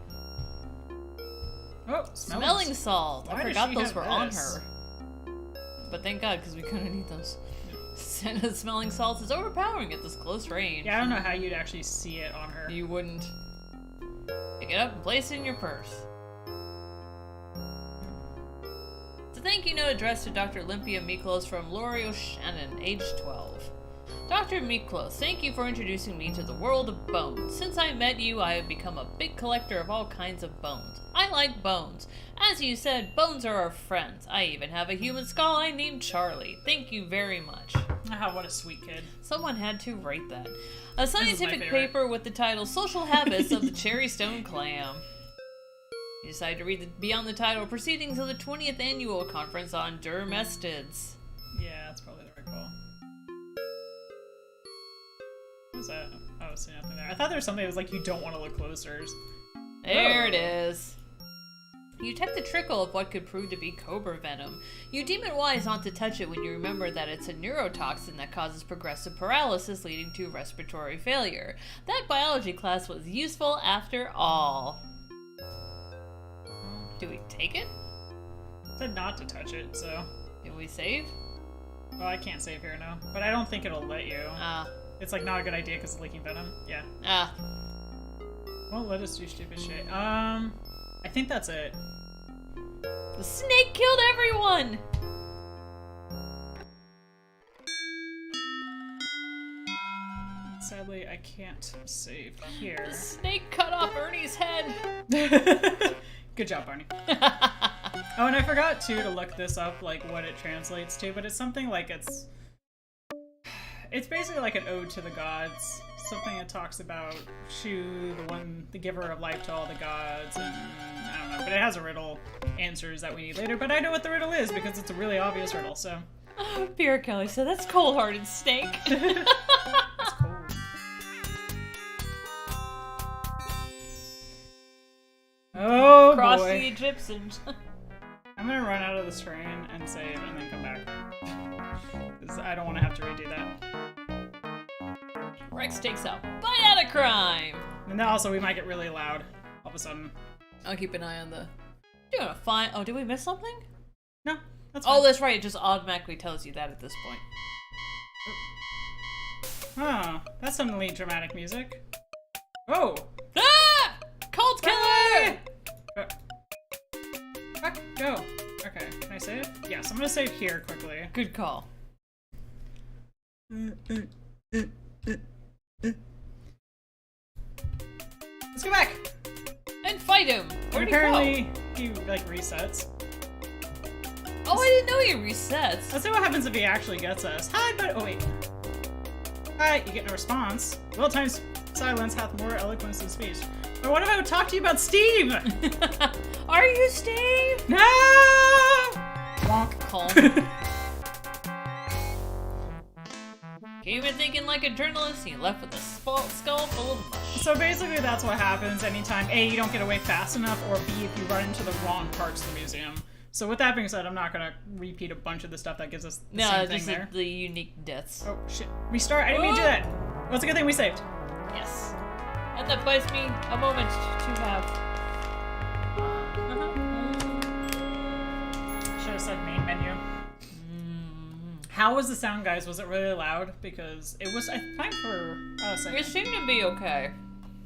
Oh, Smelling salt! Why I does forgot she those have were on this? her. But thank God, because we couldn't eat those. Smelling salts is overpowering at this close range. Yeah, I don't know how you'd actually see it on her. You wouldn't. Pick it up and place it in your purse. It's a thank you note addressed to Dr. Olympia Miklos from Lori O'Shannon, age 12. Dr. Miklos, thank you for introducing me to the world of bones. Since I met you, I have become a big collector of all kinds of bones. I like bones. As you said, bones are our friends. I even have a human skull I named Charlie. Thank you very much. Ah, what a sweet kid. Someone had to write that. A is my scientific favorite. paper with the title Social Habits of the Cherry Stone Clam. You decide to read beyond the title Proceedings of the 20th Annual Conference on Dermestids. Yeah, that's probably the right call. What was that? Oh, see nothing there. I thought there was something that was like, you don't want to look closer. There it is. You detect the trickle of what could prove to be cobra venom. You deem it wise not to touch it when you remember that it's a neurotoxin that causes progressive paralysis leading to respiratory failure. That biology class was useful after all. Do we take it? It said not to touch it, so... Did we save? Well, I can't save here now. But I don't think it'll let you. Ah. It's like not a good idea because of leaking venom. Yeah. Ah. Won't let us do stupid shit. I think that's it. The snake killed everyone! Sadly, I can't save here. The snake cut off Ernie's head! Good job, Barney. Oh, and I forgot, too, to look this up, like, what it translates to, but it's something like It's basically like an ode to the gods. Something that talks about Shu, the giver of life to all the gods, and I don't know, but it has a riddle answers that we need later, but I know what the riddle is because it's a really obvious riddle, so. Pierre Kelly said, that's cold-hearted snake. It's cold. Oh, Cross boy. the Egyptians. I'm gonna run out of this train and save and then come back. Because I don't want to have to redo that. Rex takes a bite out of crime. And then also we might get really loud all of a sudden. I'll keep an eye on the... Doing a fine... Oh, did we miss something? No, that's Oh, fine. that's right. It just automatically tells you that at this point. Oh, that's suddenly dramatic music. Oh! Ah! Cult killer! Fuck, go. Okay, can I save? Yes, I'm gonna save here quickly. Good call. Let's go back! And fight him! Where'd Apparently, he, like, resets. Oh, I didn't know he resets. Let's see what happens if he actually gets us. Hi, but oh wait. Hi, you get no response. Well times silence hath more eloquence than speech. But what if I would talk to you about Steve? Are you Steve? No! Wonk. Calm. Came in thinking like a journalist, he left with a skull full of mush. So basically that's what happens anytime A, you don't get away fast enough, or B, if you run into the wrong parts of the museum. So with that being said, I'm not gonna repeat a bunch of the stuff that gives us the same thing just there. the unique deaths. Oh shit. Restart, I didn't mean to do that! Well, it's a good thing we saved. Yes. And that buys me a moment to have. Should have said main menu. How was the sound, guys? Was it really loud? Because it was, I find, for a second. It seemed to be okay.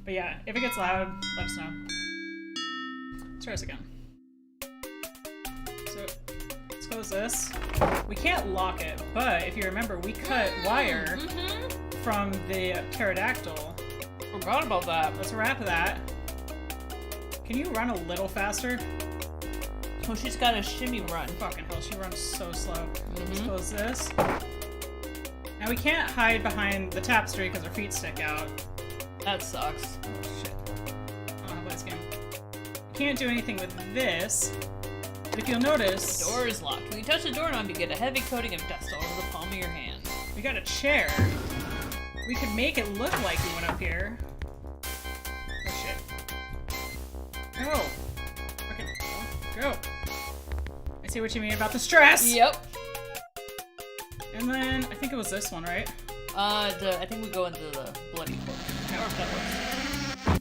But yeah, if it gets loud, let us know. Let's try this again. So, let's close this. We can't lock it, but if you remember, we cut wire from the pterodactyl. Forgot about that. Let's wrap that. Can you run a little faster? Oh, she's got a shimmy run. Fucking hell, she runs so slow. Let's close this. Now we can't hide behind the tapestry because our feet stick out. That sucks. Shit. I don't know how to play this game. We can't do anything with this. But if you'll notice, The door is locked. When you touch the doorknob, you get a heavy coating of dust all over the palm of your hand. we got a chair. We could make it look like we went up here. Oh shit. Go. Okay, go. I see what you mean about the stress. Yep. And then I think it was this one, right? I think we go into the bloody book. No. Or that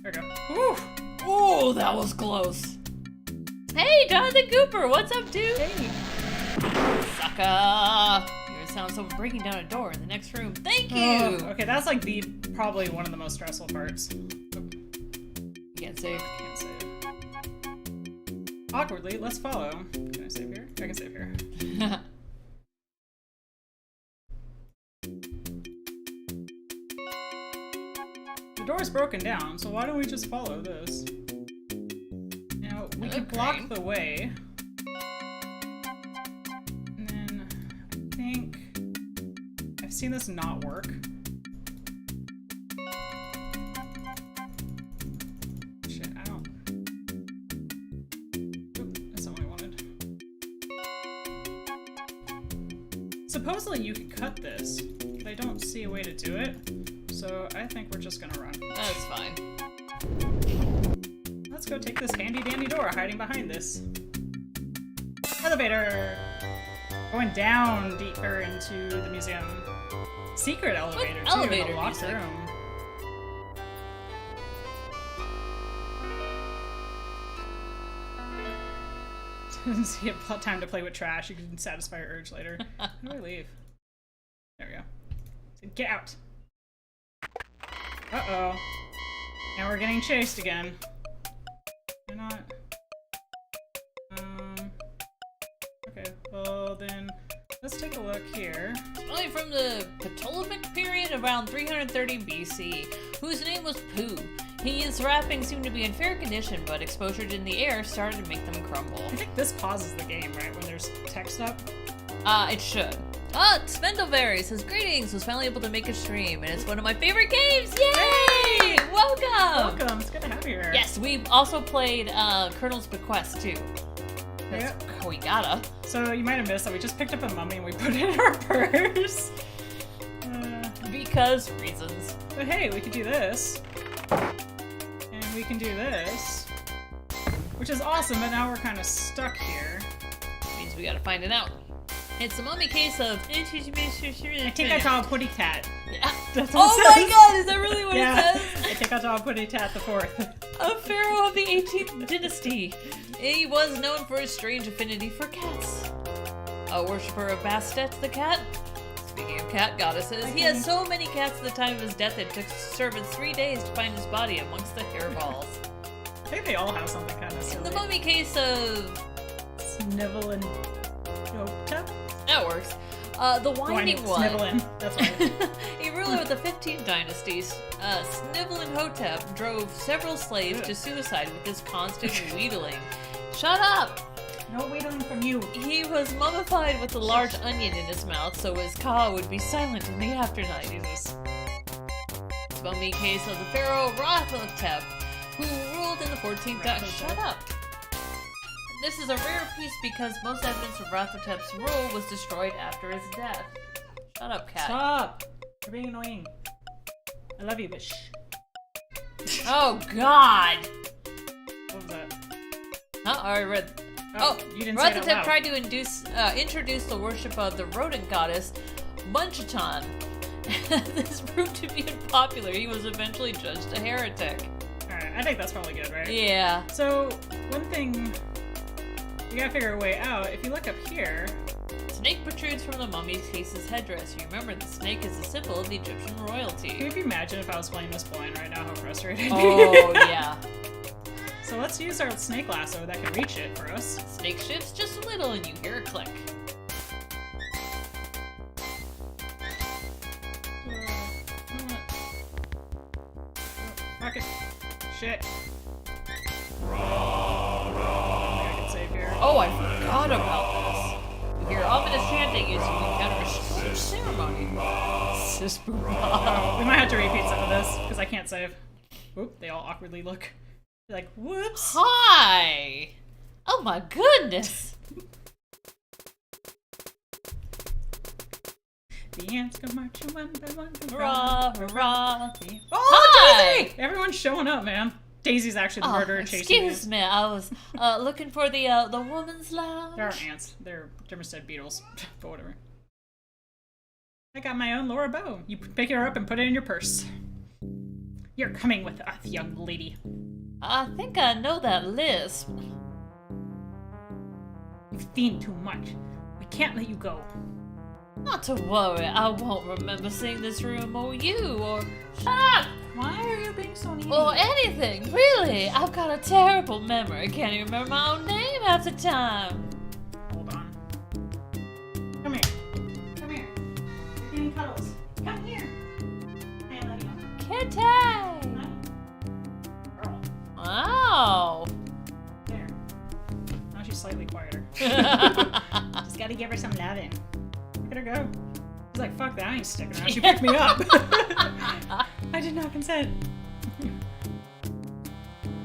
There we go. Woo! Oh, that was close. Hey, Jonathan Cooper, what's up, dude? Hey. Sucker! You hear the sound of someone breaking down a door in the next room. Thank you! Oh, okay, that's like probably one of the most stressful parts. You can't save. Can't save. Awkwardly, let's follow. Can I save here? I can save here. The door's broken down, so why don't we just follow this? Now, we can block the way. And then, I think... I've seen this not work. Shit, I don't... Oop, that's not what I wanted. Supposedly you could cut this, but I don't see a way to do it. So I think we're just gonna run. That's fine. Let's go take this handy dandy door hiding behind this. Elevator! Going down deeper into the museum. Secret elevator, too, elevator in a locked music? room. Doesn't see a time to play with trash. You can satisfy your urge later. How do I leave? There we go. Get out! Uh-oh. And we're getting chased again. We're not... Okay, well then... Let's take a look here. Only from the Ptolemaic period around 330 BC, whose name was Pooh. His wrappings seemed to be in fair condition, but exposure in the air started to make them crumble. I think this pauses the game, right? When there's text up? It should. Spindleberry says, greetings, was finally able to make a stream, and it's one of my favorite games! Yay! Welcome! Welcome, it's good to have you here. Yes, we've also played Colonel's Bequest, too. Yep. We gotta. So you might have missed that we just picked up a mummy and we put it in our purse. Because reasons. But hey, we could do this. And we can do this. Which is awesome, but now we're kind of stuck here. Means we gotta find it out. It's a mummy case of... I think I saw a putty tat. Yeah. That's what it my says. god, is that really what Yeah. it says? I think I saw a putty tat the fourth. A pharaoh of the 18th dynasty. He was known for his strange affinity for cats. A worshipper of Bastet the cat. Speaking of cat goddesses, he has so many cats at the time of his death it took servants 3 days to find his body amongst the hairballs. I think they all have something kind of In silly. the mummy case of... Snivel and Nota? That works. The winding one. Snivelin. That's right. A ruler of the 15th dynasty, Snivelin-Hotep drove several slaves to suicide with his constant wheedling. Shut up! No wheedling from you. He was mummified with a large onion in his mouth so his caw would be silent in the afternight. Jesus. Mummy case of the pharaoh Rathotep, who ruled in the 14th dynasty. Shut up! This is a rare piece because most evidence of Rathotep's rule was destroyed after his death. Shut up, cat. Stop! You're being annoying. I love you, bitch. Oh, God! What was that? Huh? I read... Oh, you didn't say it out Rathotep loud. tried to introduce the worship of the rodent goddess, Munchatan. This proved to be unpopular. He was eventually judged a heretic. Alright, I think that's probably good, right? Yeah. So, one thing... You gotta figure a way out. If you look up here... Snake protrudes from the mummy's case's headdress. You remember the snake is a symbol of the Egyptian royalty. Can you imagine if I was playing this blind right now, how frustrated I'd be? Oh, yeah. So let's use our snake lasso that can reach it for us. Snake shifts just a little and you hear a click. Rocket. Shit. I can save here. Oh, I forgot about this. You hear ominous chanting as you encounter a strange ceremony. We might have to repeat some of this, because I can't save. Oop, they all awkwardly look. They're like, whoops. Hi! Oh my goodness! The ants go marching one by one. Hurrah, hurrah. Oh, Hi! Daisy! Everyone's showing up, man. Daisy's actually the murderer chasing you. Excuse me, I was looking for the woman's lounge. There aren't ants. They're just dead beetles. But whatever. I got my own Laura bow. You pick her up and put it in your purse. You're coming with us, young lady. I think I know that lisp. You've seen too much. We can't let you go. Not to worry, I won't remember seeing this room or you or shut up Why are you being so needy? or anything. Really, I've got a terrible memory. Can't even remember my own name half the time. Hold on. Come here. Come here. You're getting cuddles. Come here. I love you. Kitty! Huh? Girl. Wow. There. Now she's slightly quieter. Just gotta give her some loving. Look at her go. She's like, fuck that, I ain't sticking around. She picked me up. I did not consent.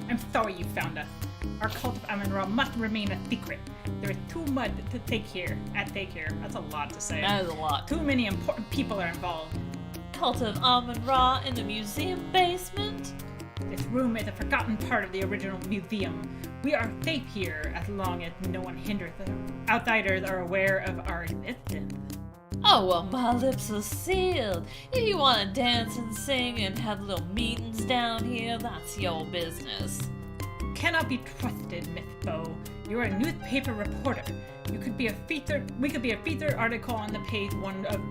I'm sorry you found us. Our cult of Amon-Ra must remain a secret. There is too much to take here. At stake here. That's a lot to say. That is a lot. Too many important people are involved. Cult of Amon-Ra in the museum basement? This room is a forgotten part of the original museum. We are safe here as long as no one hinders us. Outsiders are aware of our existence. Oh, well, my lips are sealed. If you want to dance and sing and have little meetings down here, that's your business. You cannot be trusted, Miss Bow. You're a newspaper reporter. We could be a featured article on the page one of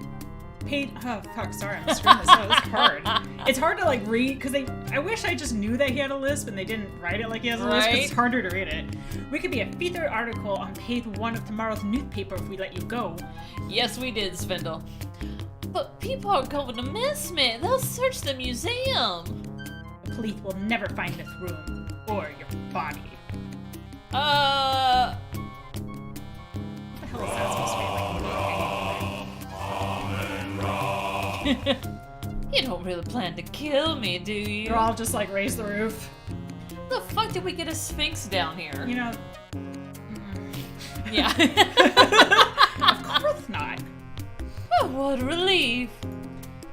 oh fuck, sorry, I'm screwing this up. It's hard. It's hard to like read because I wish I just knew that he had a lisp and they didn't write it like he has a lisp because it's harder to read it. We could be a featured article on page one of tomorrow's newspaper if we let you go. Yes, we did, Svindle. But people are going to miss me. They'll search the museum. The police will never find this room or your body. Uh, What the hell is that supposed to be like? You don't really plan to kill me, do you? They're all just like raise the roof. The fuck did we get a sphinx down here? You know. Yeah. Of course not. Oh, what a relief.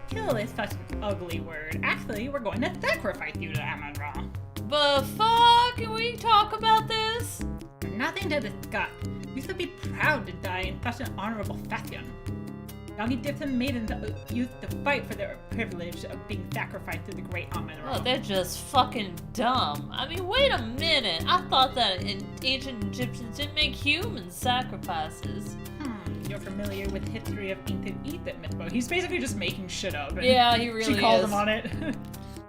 Kill is such an ugly word. Actually, we're going to sacrifice you to Amon-Ra. But fuck, can we talk about this? There's nothing to discuss. You should be proud to die in such an honorable fashion. Young Egyptian maidens used to fight for their privilege of being sacrificed to the great Amon-Ra. Oh, they're just fucking dumb. I mean, wait a minute. I thought that ancient Egyptians didn't make human sacrifices. You're familiar with the history of ancient Egypt, Mythbo. He's basically just making shit up. And Yeah, he really is. She called him on it.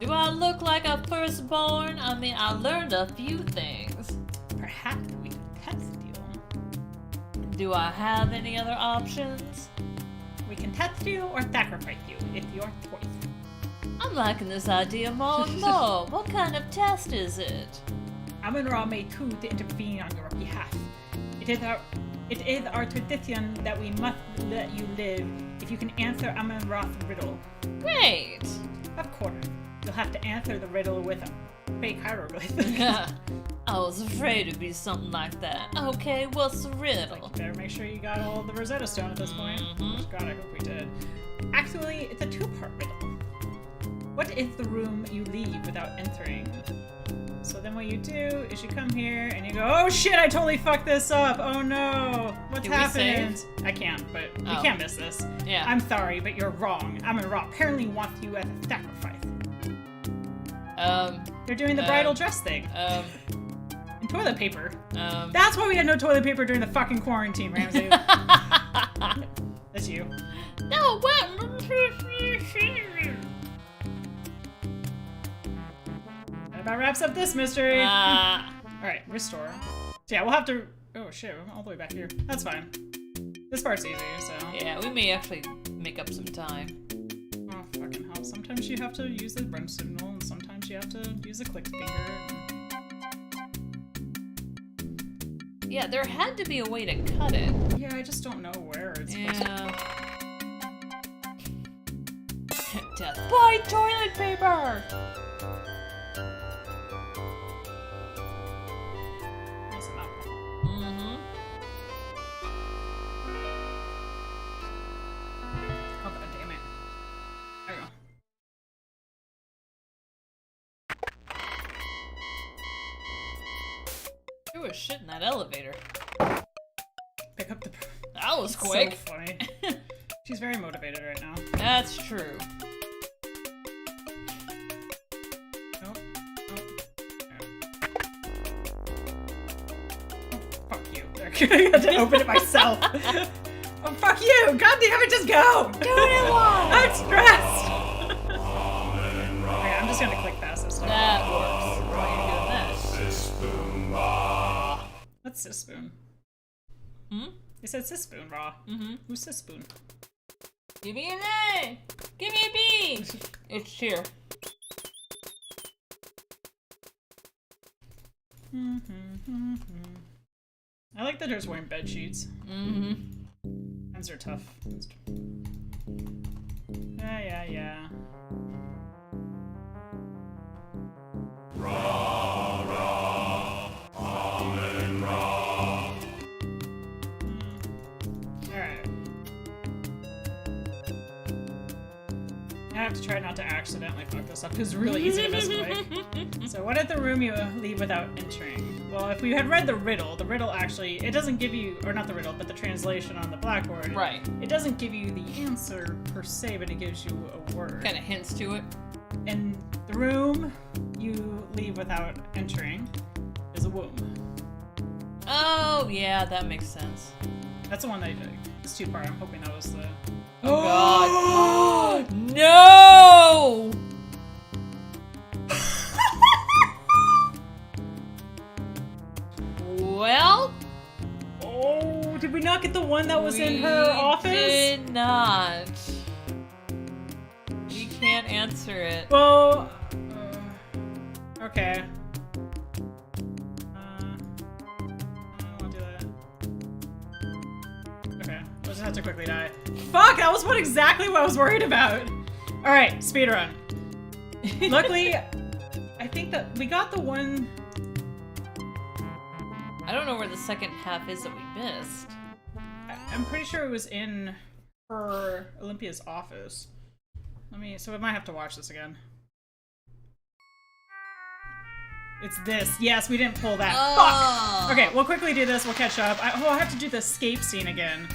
Do I look like a firstborn? I mean, I learned a few things. Perhaps we could test you. Do I have any other options? We can test you or sacrifice you. It's your choice. I'm liking this idea more and more. What kind of test is it? Amon-Ra may choose to intervene on your behalf. It is our tradition that we must let you live if you can answer Amon-Ra's riddle. Great! Of course. You'll have to answer the riddle with a fake hieroglyph. I was afraid it'd be something like that. Okay, what's the riddle? Like, you better make sure you got all the Rosetta Stone at this point. Mm-hmm. God, I hope we did. Actually, it's a two-part riddle. What is the room you leave without entering? So then what you do is you come here and you go, oh shit, I totally fucked this up. Oh no, what's happened? I can't, but you can't miss this. Yeah. I'm sorry, but you're wrong. Amon-Ra apparently wants you as a sacrifice. They're doing the bridal dress thing. And toilet paper. That's why we had no toilet paper during the fucking quarantine, Ramsey. That's you. No, what? That about wraps up this mystery. Alright, restore. So yeah, we'll have to... Oh shit, we're all the way back here. That's fine. This part's easy, so... Yeah, we may actually make up some time. Oh, fucking hell. Sometimes you have to use the run signal, and sometimes you have to use a click finger. Yeah, there had to be a way to cut it. Yeah, I just don't know where it's Death by toilet paper! Nice and alcohol. Mm-hmm. There was shit in that elevator. Pick up the. That was It's quick. So funny. She's very motivated right now. That's true. Nope. Fuck you. I had to open it myself. Oh, fuck you! God damn it, just go! Do it alone! I'm stressed! Okay, I'm just gonna click past this stuff. That works. Why are you doing that? What's Sis Spoon? Hmm? You said Sis Spoon, Raw. Mm-hmm. Who's Sis Spoon? Give me an A! Give me a B! It's cheer. I like that there's wearing bed sheets. Mm-hmm. Times are tough. Yeah. Alright. I have to try not to accidentally fuck this up because it's really easy to misclick. So what if the room you leave without entering? Well, if we had read the riddle actually, it doesn't give you, or not the riddle, but the translation on the blackboard. Right. It doesn't give you the answer per se, but it gives you a word. Kind of hints to it. And the room you leave without entering is a womb. Oh, yeah, that makes sense. That's the one that it's two-part. I'm hoping that was the... Oh, God. No! Well? Oh, did we not get the one that was in her office? We did not. We can't answer it. Well, okay. I don't want to do that. Okay, we'll just have to quickly die. Fuck, that was exactly what I was worried about. All right, speedrun. Luckily, I think that we got the one. I don't know where the second half is that we missed. I'm pretty sure it was in her Olympia's office. So we might have to watch this again. It's this. Yes, we didn't pull that. Oh. Fuck! Okay, we'll quickly do this. We'll catch up. I'll have to do the escape scene again.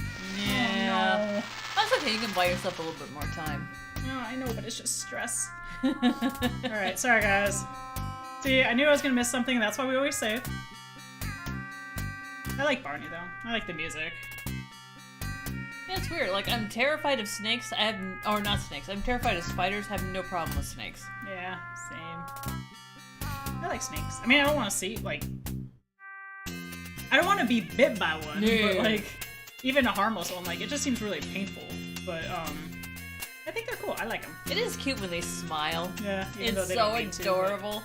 Yeah. Oh, no. That's okay, you can buy yourself a little bit more time. No, I know, but it's just stress. Alright, sorry guys. See, I knew I was gonna miss something, that's why we always save. I like Barney though. I like the music. Yeah, it's weird. Like, I'm terrified of snakes. Or not snakes. I'm terrified of spiders. I have no problem with snakes. Yeah, same. I like snakes. I mean, I don't want to see, like... I don't want to be bit by one, Yeah. but, like, even a harmless one, like, it just seems really painful. But, I think they're cool. I like them. It is cute when they smile. Yeah, even though It's they so don't mean to, but- adorable.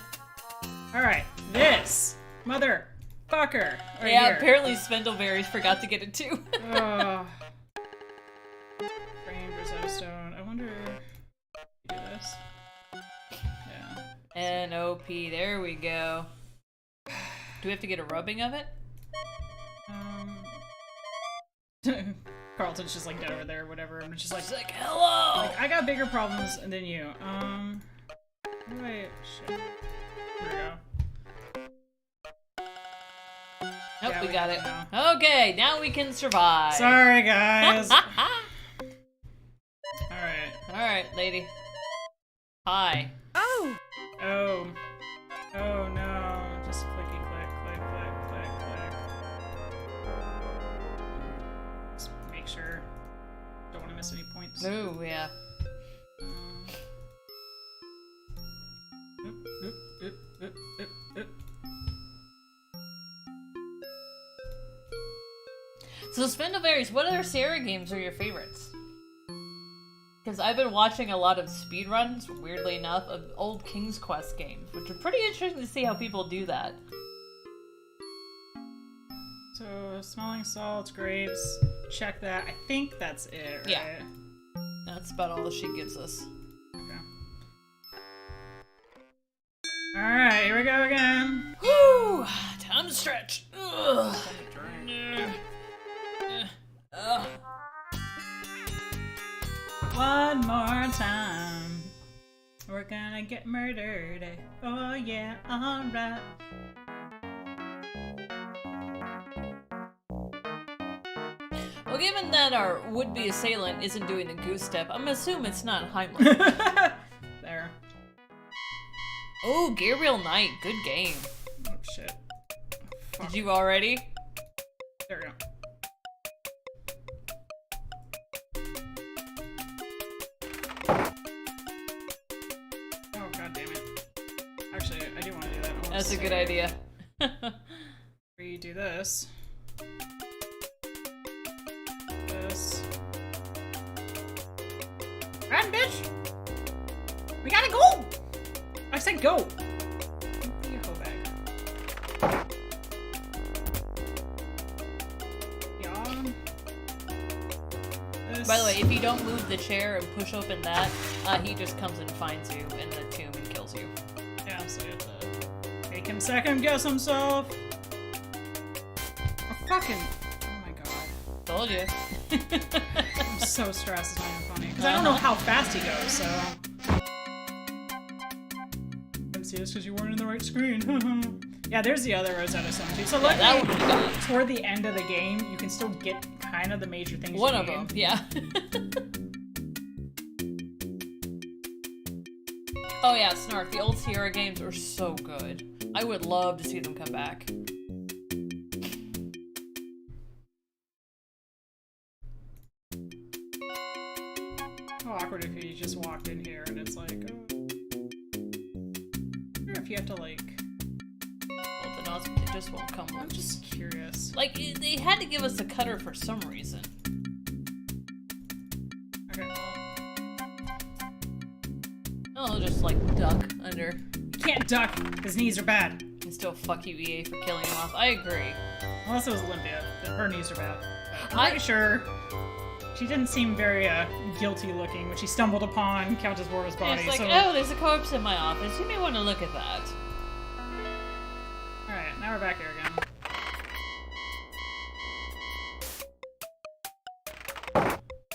Alright, this motherfucker right Yeah, here. apparently Spindleberries forgot to get it too. Oh. Framed Rosetta Stone. I wonder if we do this. Yeah. N-O-P, there we go. Do we have to get a rubbing of it? Carlton's just like dead over there or whatever. I'm just like, She's like, hello! like, I got bigger problems than you. Wait, shit. Here we go. Nope, Yeah, we we got got it. it Okay, now we can survive. Sorry, guys. Alright, lady. Hi. Oh! Oh no. Just clicky click, click, click, click, click. Just make sure. Don't want to miss any points. Oh, yeah. Oop, oop, oop, oop, oop, oop. So, Spindleberries, what other Sarah games are your favorites? Because I've been watching a lot of speedruns, weirdly enough, of old King's Quest games, which are pretty interesting to see how people do that. So, smelling salts, grapes, check that. I think that's it, right? Yeah. That's about all she gives us. Okay. Alright, here we go again. Whew! Time to stretch. Ugh. Ugh. One more time. We're gonna get murdered. Oh yeah, alright. Well, given that our would-be assailant isn't doing the goose step, I'm assuming it's not Heimlich. There. Oh, Gabriel Knight. Good game. Oh, shit. Fuck. Did you already? There we go. Oh, god damn it. Actually, I do want to do that. That's a good idea. Redo this. This. Run, bitch! We gotta go! I said go! Be a hoe bag. Yeah. This. By the way, if you don't move the chair and push open that, he just comes and finds you in the tomb and kills you. Yeah, so you have to make him second guess himself. Oh, fucking. Oh my god. Told you. I'm so stressed, it's not even funny. Because I don't know how fast he goes, so. Couldn't see this because you weren't in the right screen. Yeah, there's the other Rosetta Stone too. So Yeah, that one's luckily, good. toward the end of the game, you can still get kind of the major things One you of need. them, yeah. Oh yeah, Snark, the old Sierra games are so good. I would love to see them come back. How awkward if you just walked in here and it's like, oh. Or if you have to like. Well, the knots, it just won't come I'm loose. just curious. Like, they had to give us a cutter for some reason. Okay, well. Oh, just like duck under. You can't duck. His knees are bad. And still fuck you, EA, for killing him off. I agree. Unless it was Olympia. Her knees are bad. I'm I- pretty sure she didn't seem very guilty looking when she stumbled upon Countess Vorda's body. It's like, so... oh, there's a corpse in my office. You may want to look at that. Alright, now we're back here again.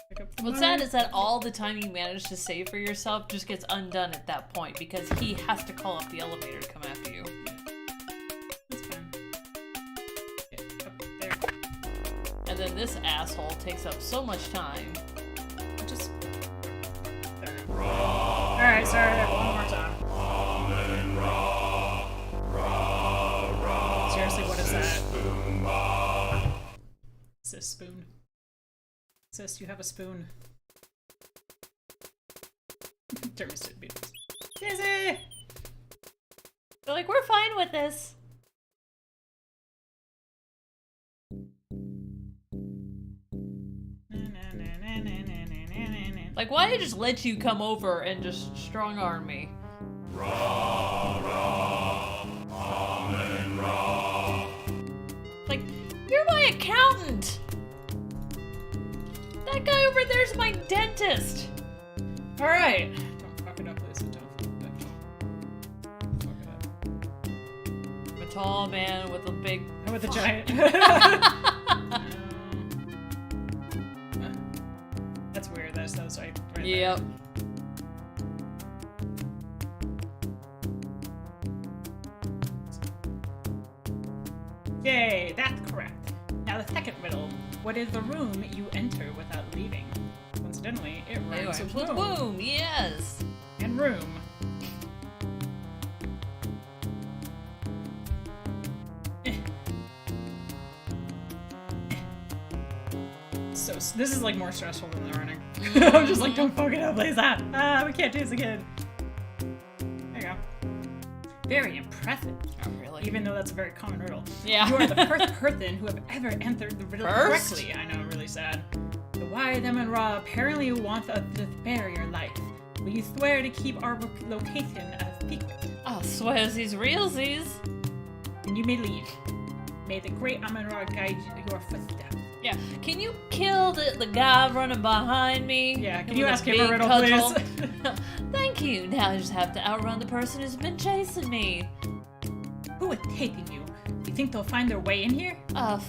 Pick up the What's sad knife. is that all the time you manage to save for yourself just gets undone at that point because he has to call up the elevator to come after you. That's fine. Get up there. And then this asshole takes up so much time. Just... There. Alright, sorry, one more time. Seriously, what is that? Sis, spoon. Sis, you have a spoon. Dermis did beat us. Dizzy! They're like, we're fine with this. Like, why did I just let you come over and just strong arm me? Like, you're my accountant! That guy over there's my dentist! Alright! Don't fuck it up, Lisa. Don't fuck it up. I'm a tall man with a big... With a giant... That's weird, that's right there. Yep. Yay, that's correct. Now the second riddle. What is the room you enter without leaving? Coincidentally, it rhymes with womb. Womb, yes! And room. So this is like more stressful than the running. I'm just like, don't fuck it up, Lisa. We can't do this again. There you go. Very impressive. Oh, really? Even though that's a very common riddle. Yeah. You are the first person who have ever answered the riddle First? correctly. I know, really sad. The why them and Ra apparently wants us to spare your life. Will you swear to keep our location a secret? Oh, swearsies realsies. Then you may leave. May the great Amon-Ra guide your footsteps. Yeah, can you kill the guy running behind me? Yeah, can With you a ask him a big riddle, cudgel? please? Thank you. Now I just have to outrun the person who's been chasing me. Who is taking you? You think they'll find their way in here?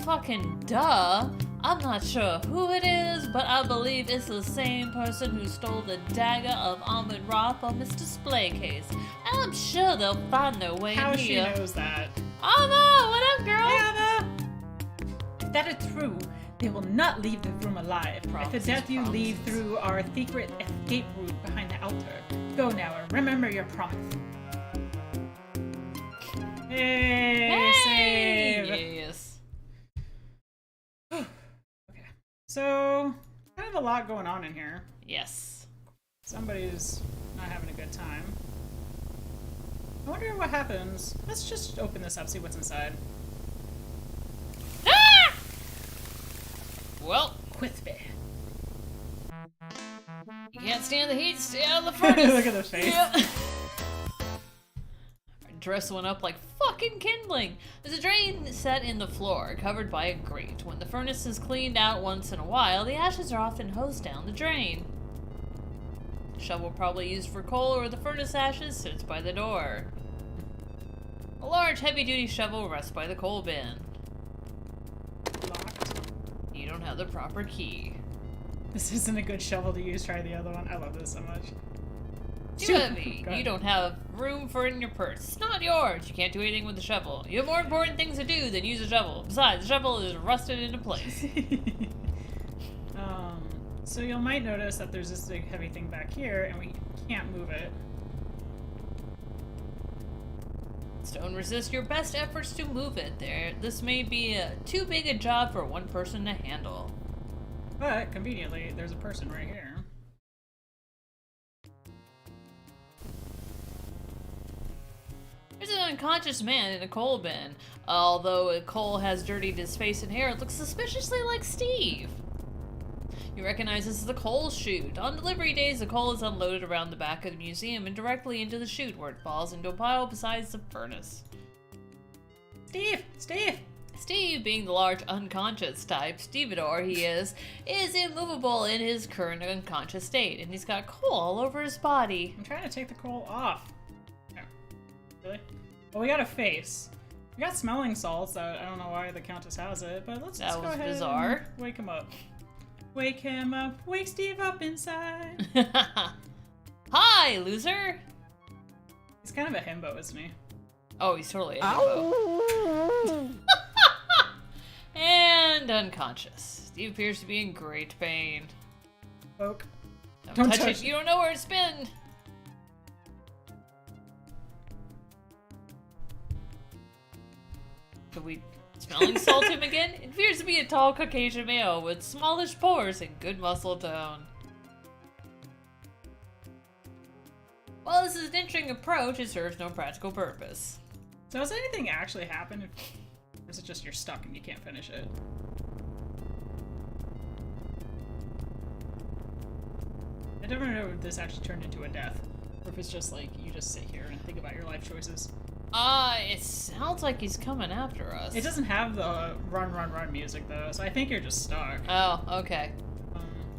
Fucking duh. I'm not sure who it is, but I believe it's the same person who stole the dagger of Amon-Ra from his display case. And I'm sure they'll find their way How in she here. knows that? Amma, what up, girl? Hey, Anna! If that is true, They will not leave the room alive. At the death you leave Promises. through our secret escape route behind the altar. Go now and remember your promise. Hey, save. Yes. Okay. So, kind of a lot going on in here. Yes. Somebody's not having a good time. I wonder what happens. Let's just open this up, see what's inside. Ah! Well, Quispy. you can't stand the heat, stay out of the furnace. Look at their face. Yep. Dress one up like fucking kindling. There's a drain set in the floor, covered by a grate. When the furnace is cleaned out once in a while, the ashes are often hosed down the drain. Shovel probably used for coal or the furnace ashes sits by the door. A large heavy-duty shovel rests by the coal bin. Locked. You don't have the proper key. This isn't a good shovel to use. Try the other one. I love this so much. Too heavy. Go ahead. You don't have room for it in your purse. It's not yours. You can't do anything with the shovel. You have more important things to do than use a shovel. Besides, the shovel is rusted into place. So you might notice that there's this big heavy thing back here, and we can't move it. Stone resist your best efforts to move it there. This may be too big a job for one person to handle. But, conveniently, there's a person right here. There's an unconscious man in a coal bin. Although coal has dirtied his face and hair, it looks suspiciously like Steve. You recognize this as the coal chute. On delivery days, the coal is unloaded around the back of the museum and directly into the chute, where it falls into a pile beside the furnace. Steve! Steve! Steve, being the large unconscious type stevedore he is immovable in his current unconscious state, and he's got coal all over his body. I'm trying to take the coal off. No. Really? Well, we got a face. We got smelling salts. I don't know why the Countess has it, but let's That go was ahead bizarre. and wake him up. Wake him up. Wake Steve up inside. Hi, loser! He's kind of a himbo, isn't he? Oh, he's totally a himbo. And unconscious. Steve appears to be in great pain. Poke. Don't touch it. You don't know where it's been. Could we smelling salt him again? It appears to be a tall Caucasian male with smallish pores and good muscle tone. While this is an interesting approach, it serves no practical purpose. So has anything actually happened? Or is it just you're stuck and you can't finish it? I don't know if this actually turned into a death. Or if it's just like, you just sit here and think about your life choices. It sounds like he's coming after us. It doesn't have the run, run, run music though, so I think you're just stuck. Oh, okay.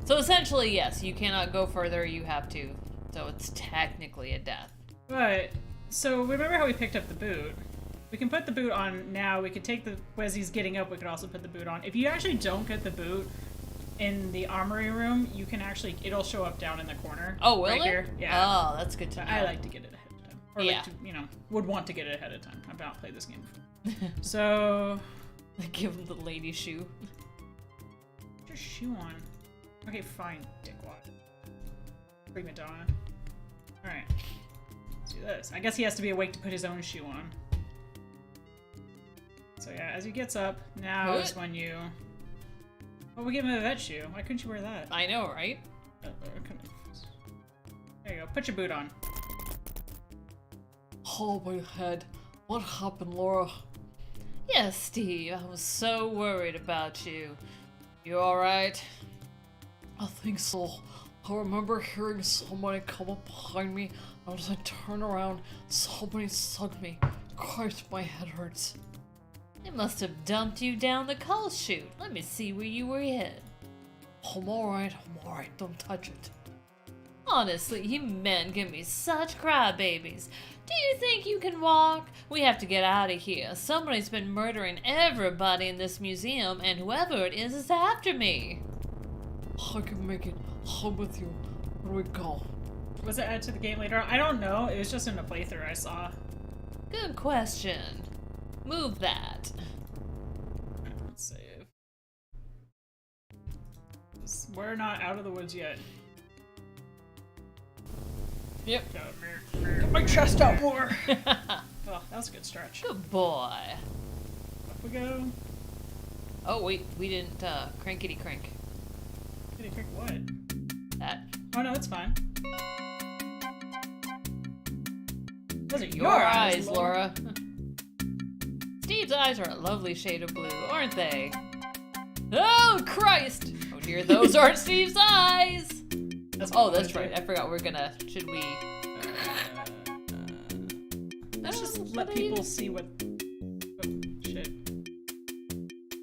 So essentially, yes, you cannot go further, you have to. So it's technically a death. But, so remember how we picked up the boot? We can put the boot on now, we could take the, as he's getting up, we could also put the boot on. If you actually don't get the boot in the armory room, you can actually, it'll show up down in the corner. Oh, will right it? here. Yeah. Oh, that's good to know. I like to get it ahead of time. Or Yeah. like to, you know, would want to get it ahead of time. I've not played this game before. So, Give him the lady shoe. put your shoe on. Okay, fine, dickwad. Prima donna. Alright. Let's do this. I guess he has to be awake to put his own shoe on. So yeah, as he gets up, now is when you... Oh, we give him a vet shoe. Why couldn't you wear that? I know, right? There you go. Put your boot on. Oh, my head. What happened, Laura? Yes, Steve, I was so worried about you. You alright? I think so. I remember hearing somebody come up behind me, and as I turn around, somebody slugged me. Christ, my head hurts. They must have dumped you down the coal chute. Let me see where you were hit. I'm alright, don't touch it. Honestly, you men can be such crybabies. Do you think you can walk? We have to get out of here. Somebody's been murdering everybody in this museum, and whoever it is after me. I can make it. I'm with you. Where do we go? Was it added to the game later on? I don't know. It was just in a playthrough I saw. Good question. Move that. Let's save. we're not out of the woods yet. Yep. Get my chest out more. Oh, that was a good stretch. Good boy. Up we go. Oh wait, we didn't crankety crank. Kitty crick what? That. Oh no, it's fine. Those are Your eyes, Laura. Steve's eyes are a lovely shade of blue, aren't they? Oh Christ! Oh dear, those aren't Steve's eyes! That's right. I forgot we're gonna. Should we? Let's just let people see what. Oh, shit.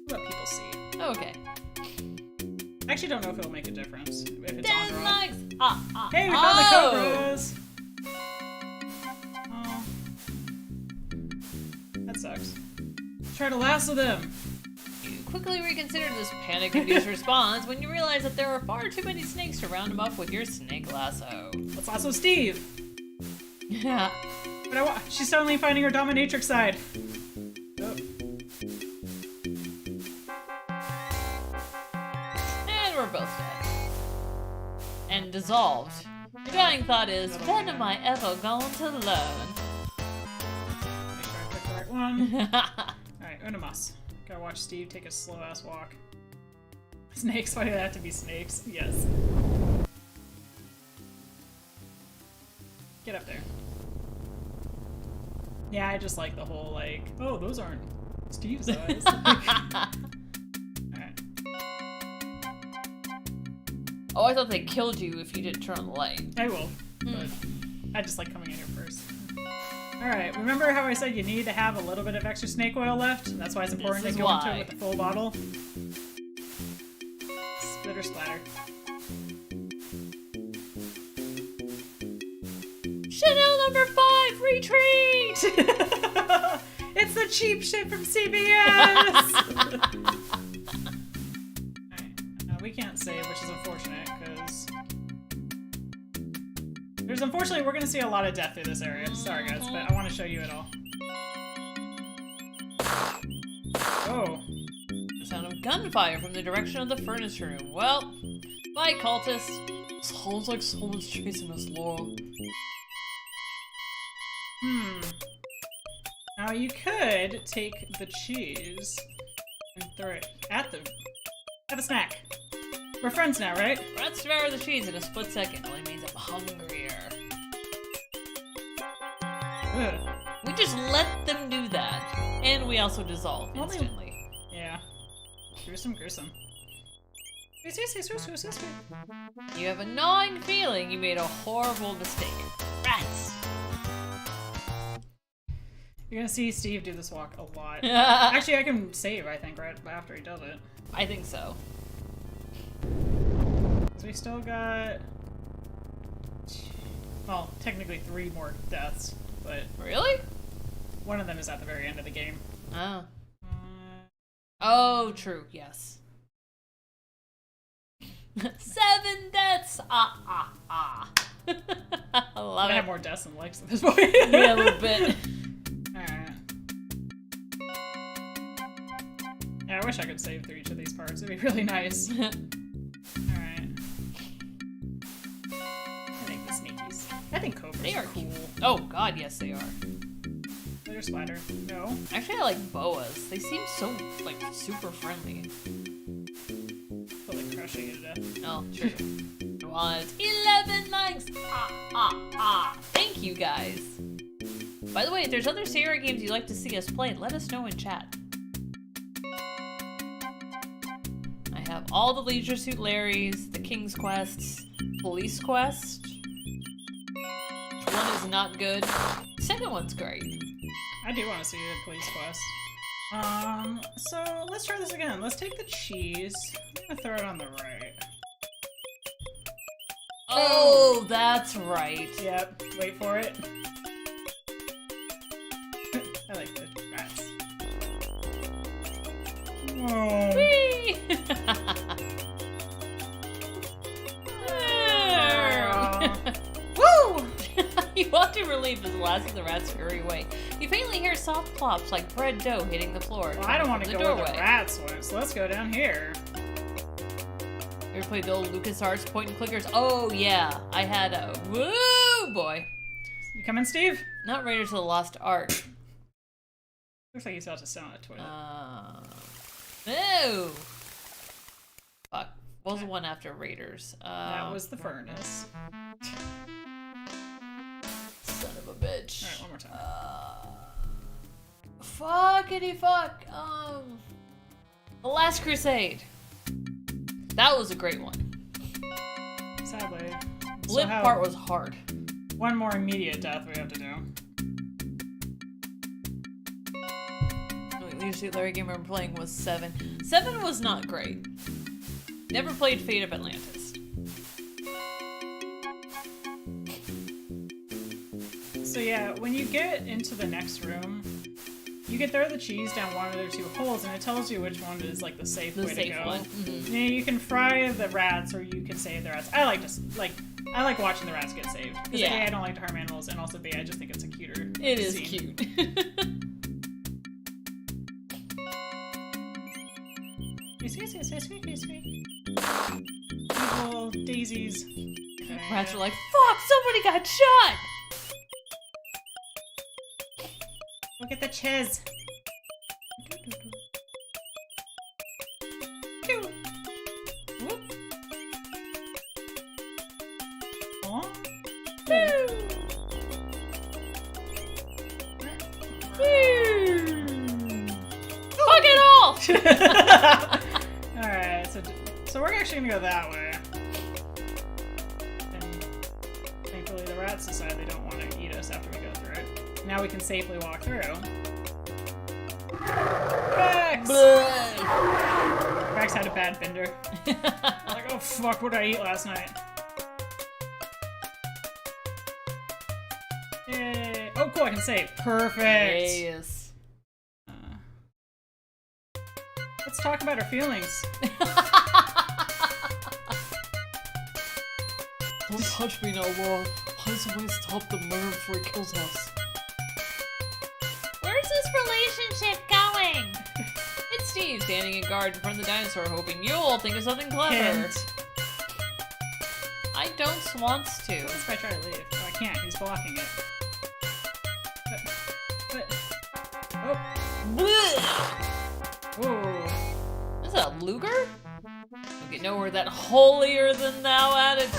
Let people see. Okay. I actually don't know if it'll make a difference. If it's 10 on or off. likes! Hey, we found the cobras! Oh. That sucks. Try to lasso them! You quickly reconsider this panic-induced response when you realize that there are far too many snakes to round him up with your snake lasso. Let's lasso Steve! Yeah. But she's suddenly finding her dominatrix side. Oh. And we're both dead. And dissolved. Your dying thought is, when am I ever going to learn? Make sure I pick the right one. Alright, Unamas. Gotta watch Steve take a slow-ass walk. Snakes? Why did it have to be snakes? Yes. Get up there. Yeah, I just like the whole, like, oh, those aren't Steve's eyes. Alright. Oh, I thought they killed you if you didn't turn on the light. I will, but I just like coming in here first. Alright, remember how I said you need to have a little bit of extra snake oil left? That's why it's important to go into it with the full bottle. Splitter splatter. Chanel number 5, retreat! It's the cheap shit from CBS! Alright, we can't save, which is unfortunate, because... Unfortunately, we're gonna see a lot of death through this area. Sorry guys, but I want to show you it all. Oh. The sound of gunfire from the direction of the furnace room. Well, bye cultists. Sounds like someone's chasing us, Laura. Now you could take the cheese and throw it at the... Have a snack. We're friends now, right? Rats devour the cheese in a split second. Only means I'm hungrier. Ugh. We just let them do that. And we also dissolve Only- instantly. Yeah. Gruesome. You have a gnawing feeling you made a horrible mistake. Rats! You're gonna see Steve do this walk a lot. Actually, I can save, I think, right after he does it. I think so. Because we still got... Well, technically 3 more deaths, but... Really? One of them is at the very end of the game. Oh. Oh, true, yes. 7 deaths! I love I it. have more deaths than likes at this point. Yeah, a little bit. Alright. Yeah, I wish I could save through each of these parts. It'd be really nice. Alright. I think the sneakies. I think cobras They are cool. Oh god, yes they are. Splitter splatter. No. Actually, I like boas. They seem so, like, super friendly. Feel like crushing you to death. Oh, true. Well, it's 11 likes! Thank you, guys. By the way, if there's other Sierra games you'd like to see us play, let us know in chat. I have all the Leisure Suit Larrys, the King's Quests, Police Quest. One is not good. The second one's great. I do want to see a police quest. So let's try this again. Let's take the cheese. I'm gonna throw it on the right. Oh, that's right. Yep, wait for it. I like the rats. Oh. Whee! Woo! You often relieved as the last of the rats scurry away. You faintly hear soft plops like bread dough hitting the floor. Well, I don't want to from go the where the doorway. rats went, so let's go down here. Ever played the old LucasArts point and clickers? Oh yeah, I had a woo boy. You coming, Steve? Not Raiders of the Lost Ark. Looks like he's about to sit on a toilet. No. Fuck. What was the one after Raiders? That was the furnace. Son of a bitch. Alright, one more time. Fuckity fuck. The Last Crusade. That was a great one. Sadly. Blip part was hard. One more immediate death we have to do. Usually the Larry game I remember playing was 7. 7 was not great. Never played Fate of Atlantis. So yeah, when you get into the next room, you can throw the cheese down one of the 2 holes, and it tells you which one is like the safe way to go. One. Mm-hmm. Yeah, you can fry the rats, or you can save the rats. I like watching the rats get saved. Because A, I don't like to harm animals, and also B, I just think it's a cuter It is scene. cute. Sweet. Evil daisies. Okay. Rats are like, fuck, somebody got shot! Look at the chiz. Whoop. Oh. Fuck it all! Alright, so we're actually gonna go that way. And thankfully the rats decide they don't want to eat us after we go through it. Now we can safely walk through. Rex! Rex had a bad bender. Like, oh fuck, what did I eat last night? Yay. Oh cool, I can save. Perfect! Yes. Let's talk about our feelings. Don't touch me no more. Find some way to stop the murder before he kills us. Where's this relationship going? It's Steve standing in guard in front of the dinosaur, hoping you'll think of something clever. Hint. I don't want to. What if I try to leave? Oh, I can't. He's blocking it. Oh. Whoa. Is that a Luger? Okay, nowhere that holier than thou attitude.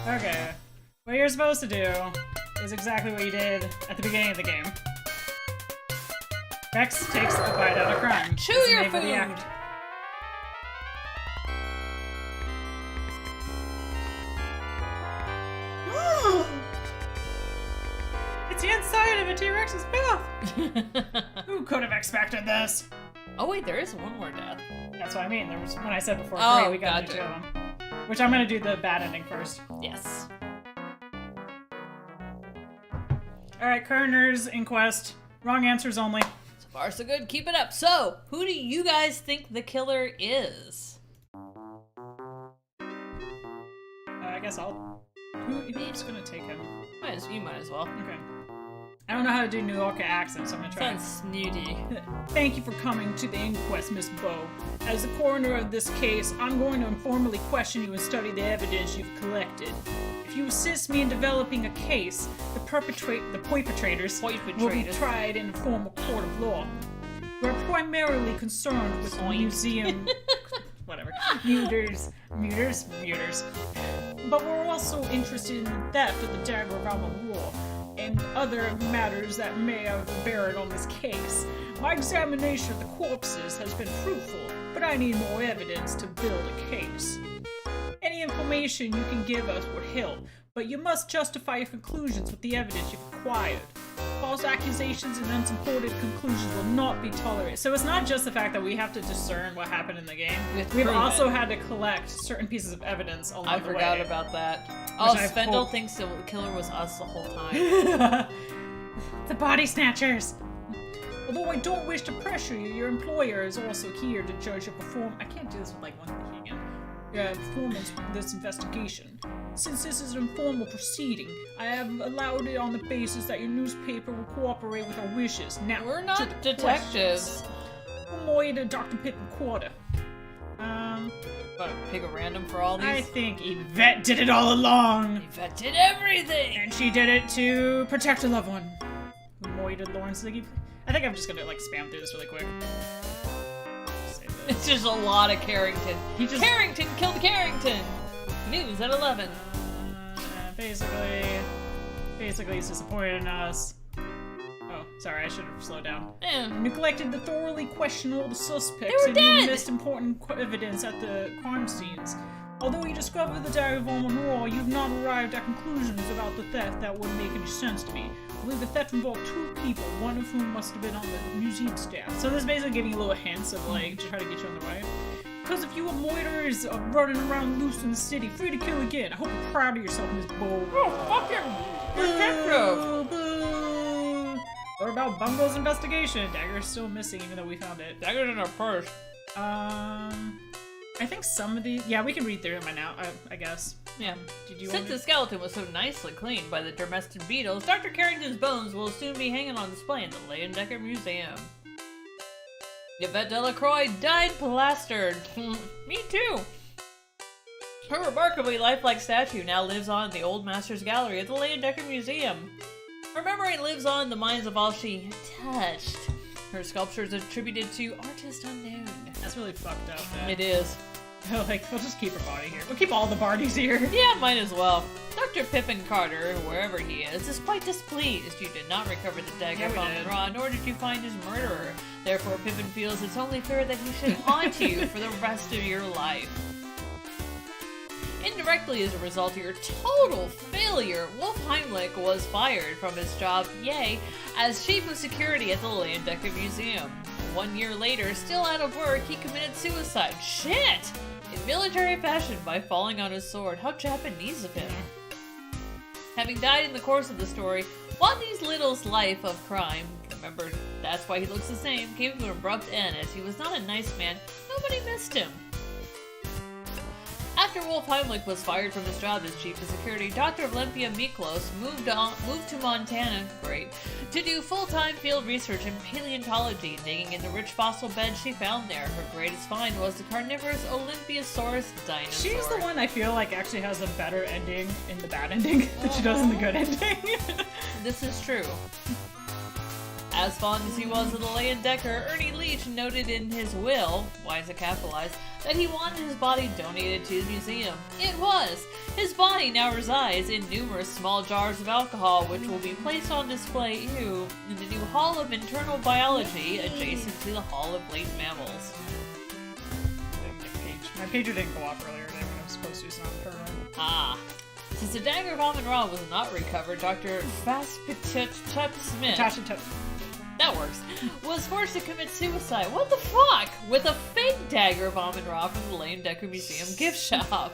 Okay. What you're supposed to do is exactly what you did at the beginning of the game. Rex takes a bite out of crime. Chew It's the your name of the food. act. It's the inside of a T-Rex's mouth! Who could have expected this? Oh wait, there is one more death. That's what I mean. There was when I said before 3, we got gotcha. 2 of them. Which I'm gonna do the bad ending first. Yes. Alright, coroner's inquest. Wrong answers only. So far so good. Keep it up. So, who do you guys think the killer is? I guess I'll... Who's gonna take him? You might as well. Okay. I don't know how to do New Yorker accents, so I'm gonna try. Sounds snooty. Thank you for coming to the inquest, Miss Bow. As the coroner of this case, I'm going to informally question you and study the evidence you've collected. If you assist me in developing a case, the perpetrators will be tried in a formal court of law. We're primarily concerned with museum... whatever. Muters. But we're also interested in the theft of the Dagger of Amon and other matters that may have bearing on this case. My examination of the corpses has been fruitful, but I need more evidence to build a case. Any information you can give us would help, but you must justify your conclusions with the evidence you've acquired. False accusations and unsupported conclusions will not be tolerated. So it's not just the fact that we have to discern what happened in the game. We've also had to collect certain pieces of evidence along the way. I forgot about that. Oh, Svendel thinks the killer was us the whole time. The body snatchers! Although I don't wish to pressure you, your employer is also here to judge your performance. I can't do this with like one thing again. Performance of this investigation. Since this is an informal proceeding, I have allowed it on the basis that your newspaper will cooperate with our wishes. Now, we're not detectives. Umoida Dr. Pittman Quarter. What, pick a random for all these? I think Yvette did it all along. Yvette did everything! And she did it to protect a loved one. Who moited Lawrence Ziggy. I think I'm just gonna like spam through this really quick. Save this. It's just a lot of Carrington. Carrington killed Carrington! News at 11. Basically he's disappointed in us. Oh, sorry, I should have slowed down. Neglected the thoroughly questionable suspects and missed important evidence at the crime scenes. Although you discovered the Dagger of Amon, you've not arrived at conclusions about the theft that would make any sense to me. I believe the theft involved 2 people, one of whom must have been on the museum staff. So this is basically giving you little hints of like, to try to get you on the right. Because if you moiters are running around loose in the city, free to kill again. I hope you're proud of yourself, Miss Bold. Oh, fuck him! Detective! Boo! What about Bungo's investigation? Dagger's still missing, even though we found it. Dagger's in her purse. I think some of these... Yeah, we can read through them now, I guess. Yeah. Did you Since the skeleton was so nicely cleaned by the domestic beetles, Dr. Carrington's bones will soon be hanging on display in the Leyendecker Museum. Yvette Delacroix died plastered. Me too. Her remarkably lifelike statue now lives on in the Old Masters Gallery at the Leyendecker Museum. Her memory lives on in the minds of all she touched. Her sculpture is attributed to artist unknown. That's really fucked up, man. It is. Like, we'll just keep her body here. We'll keep all the bodies here. Yeah, might as well. Dr. Pippin Carter, wherever he is quite displeased you did not recover the dagger of Amon Ra, nor did you find his murderer. Therefore, Pippin feels it's only fair that he should haunt you for the rest of your life. Indirectly as a result of your total failure, Wolf Heimlich was fired from his job, as chief of security at the Leyendecker Museum. 1 year later, still out of work, he committed suicide. Shit! In military fashion by falling on his sword. How Japanese of him. Having died in the course of the story, Wadney's Little's life of crime, remember, that's why he looks the same, came to an abrupt end as he was not a nice man. Nobody missed him. After Wolf Heimlich was fired from his job as chief of security, Dr. Olympia Miklos moved to Montana, to do full-time field research in paleontology, digging in the rich fossil beds she found there. Her greatest find was the carnivorous Olympiasaurus dinosaur. She's the one I feel like actually has a better ending in the bad ending than she does in the good ending. This is true. As fond as he was of the Leyendecker, Ernie Leach noted in his will, why is it capitalized, that he wanted his body donated to the museum. It was! His body now resides in numerous small jars of alcohol, which will be placed on display, in the new Hall of Internal Biology, adjacent to the Hall of Late Mammals. My pager didn't go off earlier today when I was supposed to, so I'm her. Ah. Since the Dagger of Amon Ra was not recovered, Dr. Faspetut Smith... That works. Was forced to commit suicide. What the fuck? With a fake dagger of Amon Ra from the Leyendecker Museum gift shop.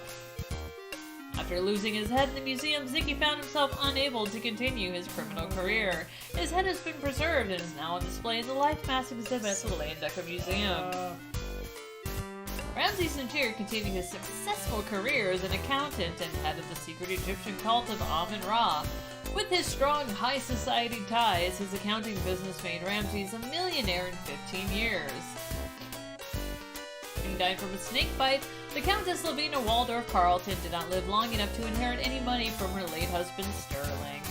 After losing his head in the museum, Ziggy found himself unable to continue his criminal career. His head has been preserved and is now on display in the Life Mask exhibit at the Leyendecker Museum. Ramses St. continued his successful career as an accountant and head of the secret Egyptian cult of Amon Ra. With his strong high society ties, his accounting business made Ramses a millionaire in 15 years. Having died from a snake bite, the Countess Lavina Waldorf Carlton did not live long enough to inherit any money from her late husband Sterling.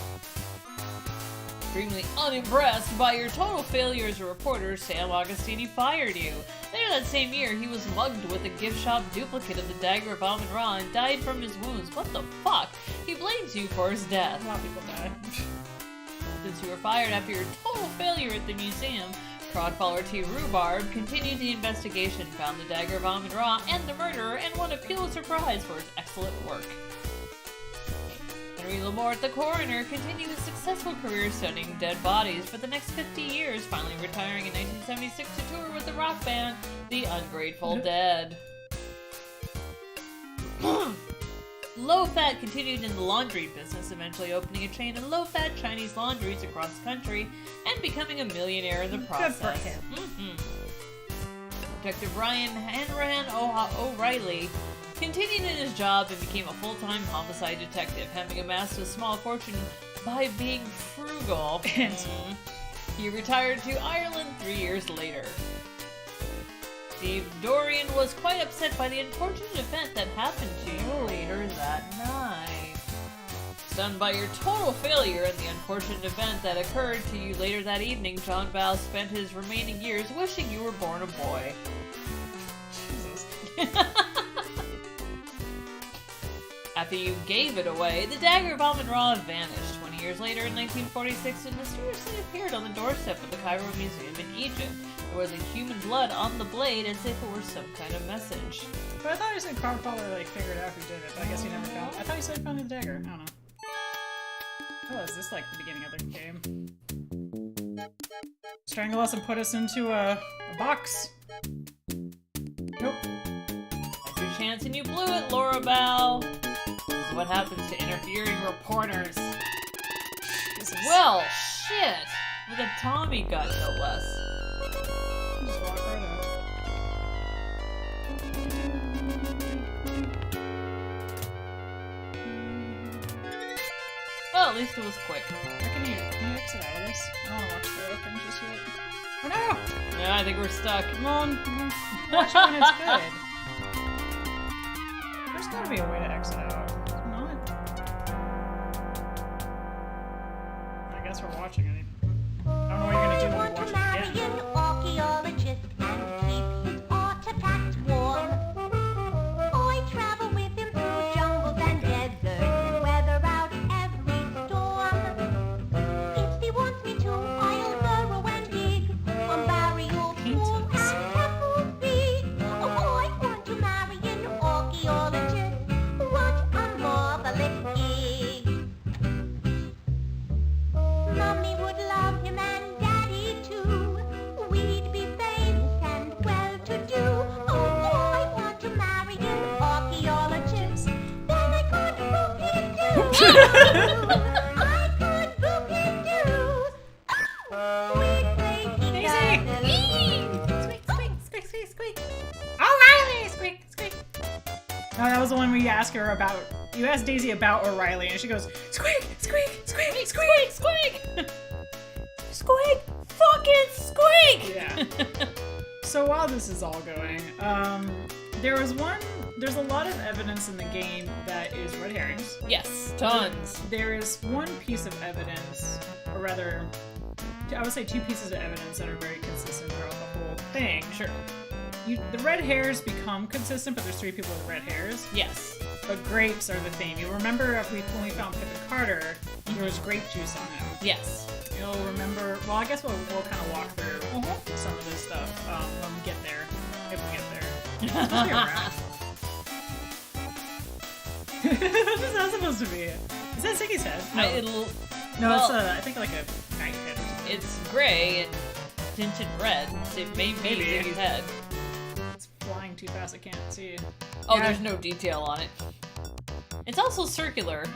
Extremely unimpressed by your total failure as a reporter, Sam Augustini fired you. Later that same year, he was mugged with a gift shop duplicate of the Dagger of Amon Ra and died from his wounds. What the fuck? He blames you for his death. A lot of people die. Since you were fired after your total failure at the museum, Crodfaller T. Rhubarb continued the investigation, found the Dagger of Amon Ra and the murderer, and won a Pulitzer Prize for his excellent work. Henry Lamort, the coroner, continued his successful career studying dead bodies for the next 50 years, finally retiring in 1976 to tour with the rock band The Ungrateful Dead. Low Fat continued in the laundry business, eventually opening a chain of low-fat Chinese laundries across the country and becoming a millionaire in the process. Good for him. Detective Ryan Hanrahan O'Reilly continued in his job and became a full-time homicide detective, having amassed a small fortune by being frugal. He retired to Ireland 3 years later. Steve Dorian was quite upset by the unfortunate event that happened to you later that night. Stunned by your total failure and the unfortunate event that occurred to you later that evening, John Val spent his remaining years wishing you were born a boy. Jesus. After you gave it away, the Dagger of Amon Ra vanished. 20 years later, in 1946, it mysteriously appeared on the doorstep of the Cairo Museum in Egypt. There was a human blood on the blade as if it were some kind of message. But I thought you said Carfaller like figured out who did it, but I guess he never found. I thought you said he found the dagger. I don't know. Oh, is this like the beginning of the game? Strangle us and put us into a box. Nope. Had your chance and you blew it, Laura Bow. This is what happens to interfering reporters. Well, shit! With a Tommy gun, no less. Just walk right up. Well, at least it was quick. Can you exit out of this? I don't want to watch the thing just yet. Oh no! Yeah, I think we're stuck. Come on. Watch it when it's good. There's gotta be a way to exit out. There's not. I guess we're watching it. I don't know what you're gonna do when we watch it again. An archaeologist and keep his artifacts warm. I travel with him through jungles and deserts and weather out every storm. If he wants me to, I'll burrow and dig on burial pools and temple feet. Oh, I want to marry an archaeologist. What a marvelous gig. Mommy would love him and Daddy too. We'd be famous and well-to-do. Oh, I want to marry an archaeologist. Then I could boop-de-doo. I could boop-de-doo. Oh, we'd play together. Squeak, squeak, squeak, squeak, squeak. O'Reilly! Squeak, squeak. No, that was the one where you asked her about. You asked Daisy about O'Reilly, and she goes, squeak, squeak, squeak, squeak, squeak. Squeak! Fucking squeak! Yeah. So while this is all going, there's a lot of evidence in the game that is red herrings. Yes, tons. There is one piece of evidence, or rather, I would say two pieces of evidence that are very consistent throughout the whole thing. Sure. The red hairs become consistent, but there's three people with red hairs. Yes. But grapes are the theme. You remember when we found Pip and Carter, there was grape juice on them. Yes. You'll remember. Well, I guess we'll kind of walk through some of this stuff when we get there. If we get there. We'll be around. What is that supposed to be? Is that Ziggy's head? No. It's I think like a knight head or something. It's gray and tinted red, so it may be Ziggy's head. It's flying too fast, I can't see. Oh, there's no detail on it. It's also circular.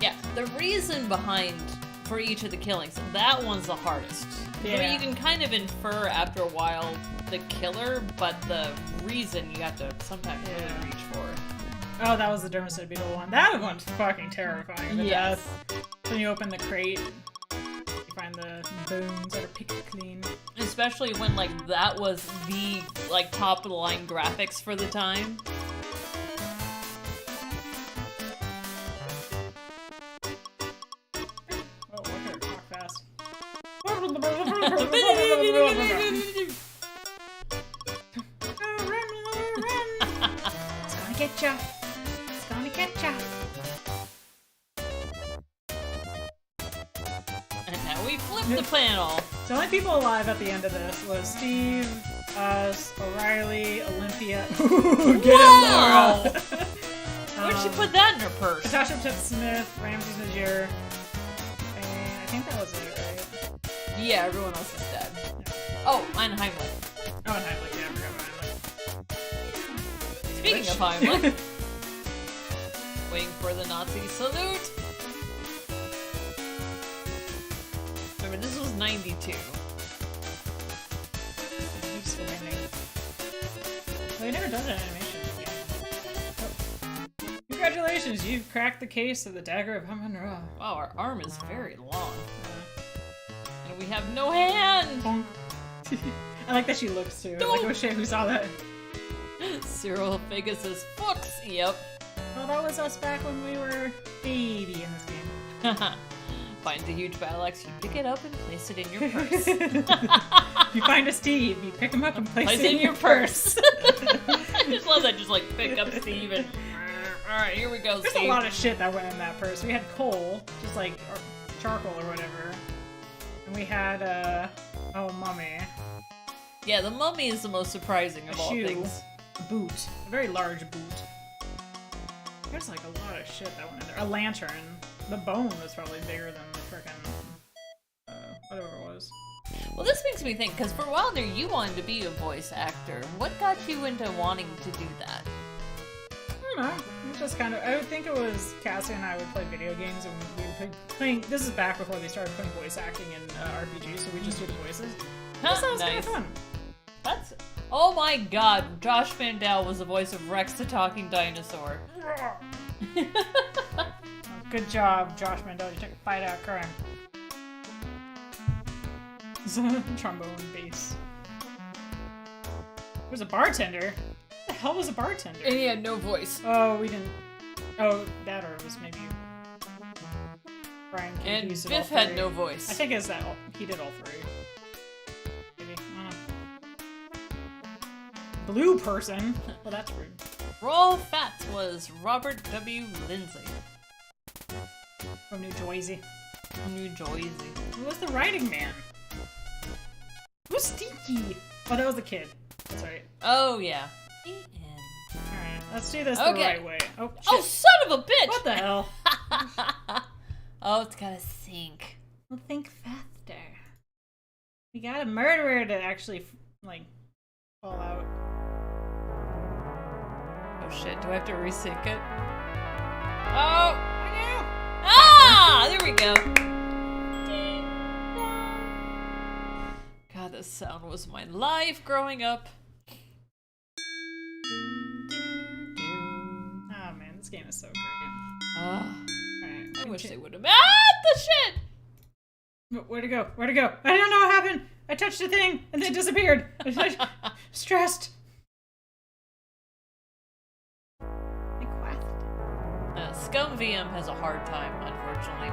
Yeah, the reason for each of the killings, that one's the hardest. Yeah. I mean, you can kind of infer after a while the killer, but the reason you have to sometimes really reach for. Oh, that was the Dermicide Beetle one. That one's fucking terrifying. The death. When you open the crate, you find the bones that are picked clean. Especially when, like, that was the, like, top-of-the-line graphics for the time. Oh, look at her talk fast. It's gonna get ya. It's gonna get ya. And now we flip the panel. The only people alive at the end of this was Steve, us, O'Reilly, Olympia. Get Wow! him, Laura! Where'd she put that in her purse? Natasha Smith, Ramses Najir, and I think that was it, right? Yeah, everyone else is dead. Oh, and Heimlich. Oh, and Heimlich, yeah, I forgot about Heimlich. Speaking of Heimlich, waiting for the Nazi salute. Remember, this was 92. Keeps winning. They never done an animation yet. Oh. Congratulations, you've cracked the case of the Dagger of Amon Ra. Wow, our arm is very long. And we have no hand! Bonk. I like that she looks too. Like, oh shit, who saw that? Cyril Pegasus Fox. Yep. Well, that was us back when we were baby in this game. Find the huge battle axe, you pick it up and place it in your purse. You find a Steve, you pick him up and place it in your purse. I just love that, just like pick up Steve and... Alright, here we go, There's Steve. a lot of shit that went in that purse. We had coal, just like, or charcoal or whatever. And we had, oh, mummy. Yeah, the mummy is the most surprising of all shoe. things. A boot. A very large boot. There's like a lot of shit that went in there. A lantern. The bone was probably bigger than the frickin' whatever it was. Well, this makes me think, because for a while there you wanted to be a voice actor. What got you into wanting to do that? I don't know. It was just kind of. I would think it was Cassie and I would play video games, and we would play playing. This is back before they started putting voice acting in RPGs, so we just do the voices. That sounds kind of fun. That's. Oh my god, Josh Mandel was the voice of Rex the Talking Dinosaur. Good job, Josh Mandel. You took a fight out crime. Trombone bass. There's a bartender. What the hell was a bartender? And he had no voice. Oh, we didn't. Oh, that or it was maybe Brian. And Biff had no voice. I think it's that he did all three. Maybe. I don't know. Blue person. Well, that's rude. Raw Fats was Robert W. Lindsay. From New Jersey. New Jersey. Who was the writing man? Who's Stinky? Oh, that was the kid. That's right. Oh, yeah. Alright, let's do this the right way. Oh, shit. Oh, son of a bitch! What the hell? Oh, it's gotta sink. Well, think faster. We got a murderer to actually, like, fall out. Oh shit, do I have to resync it? Oh! I know! Ah! There we go. God, this sound was my life growing up. Oh man, this game is so great. Ah. Alright, I wish they would have. Ah! The shit! Where'd it go? Where'd it go? I don't know what happened! I touched a thing, and then it disappeared! Stressed! Scum VM has a hard time, unfortunately.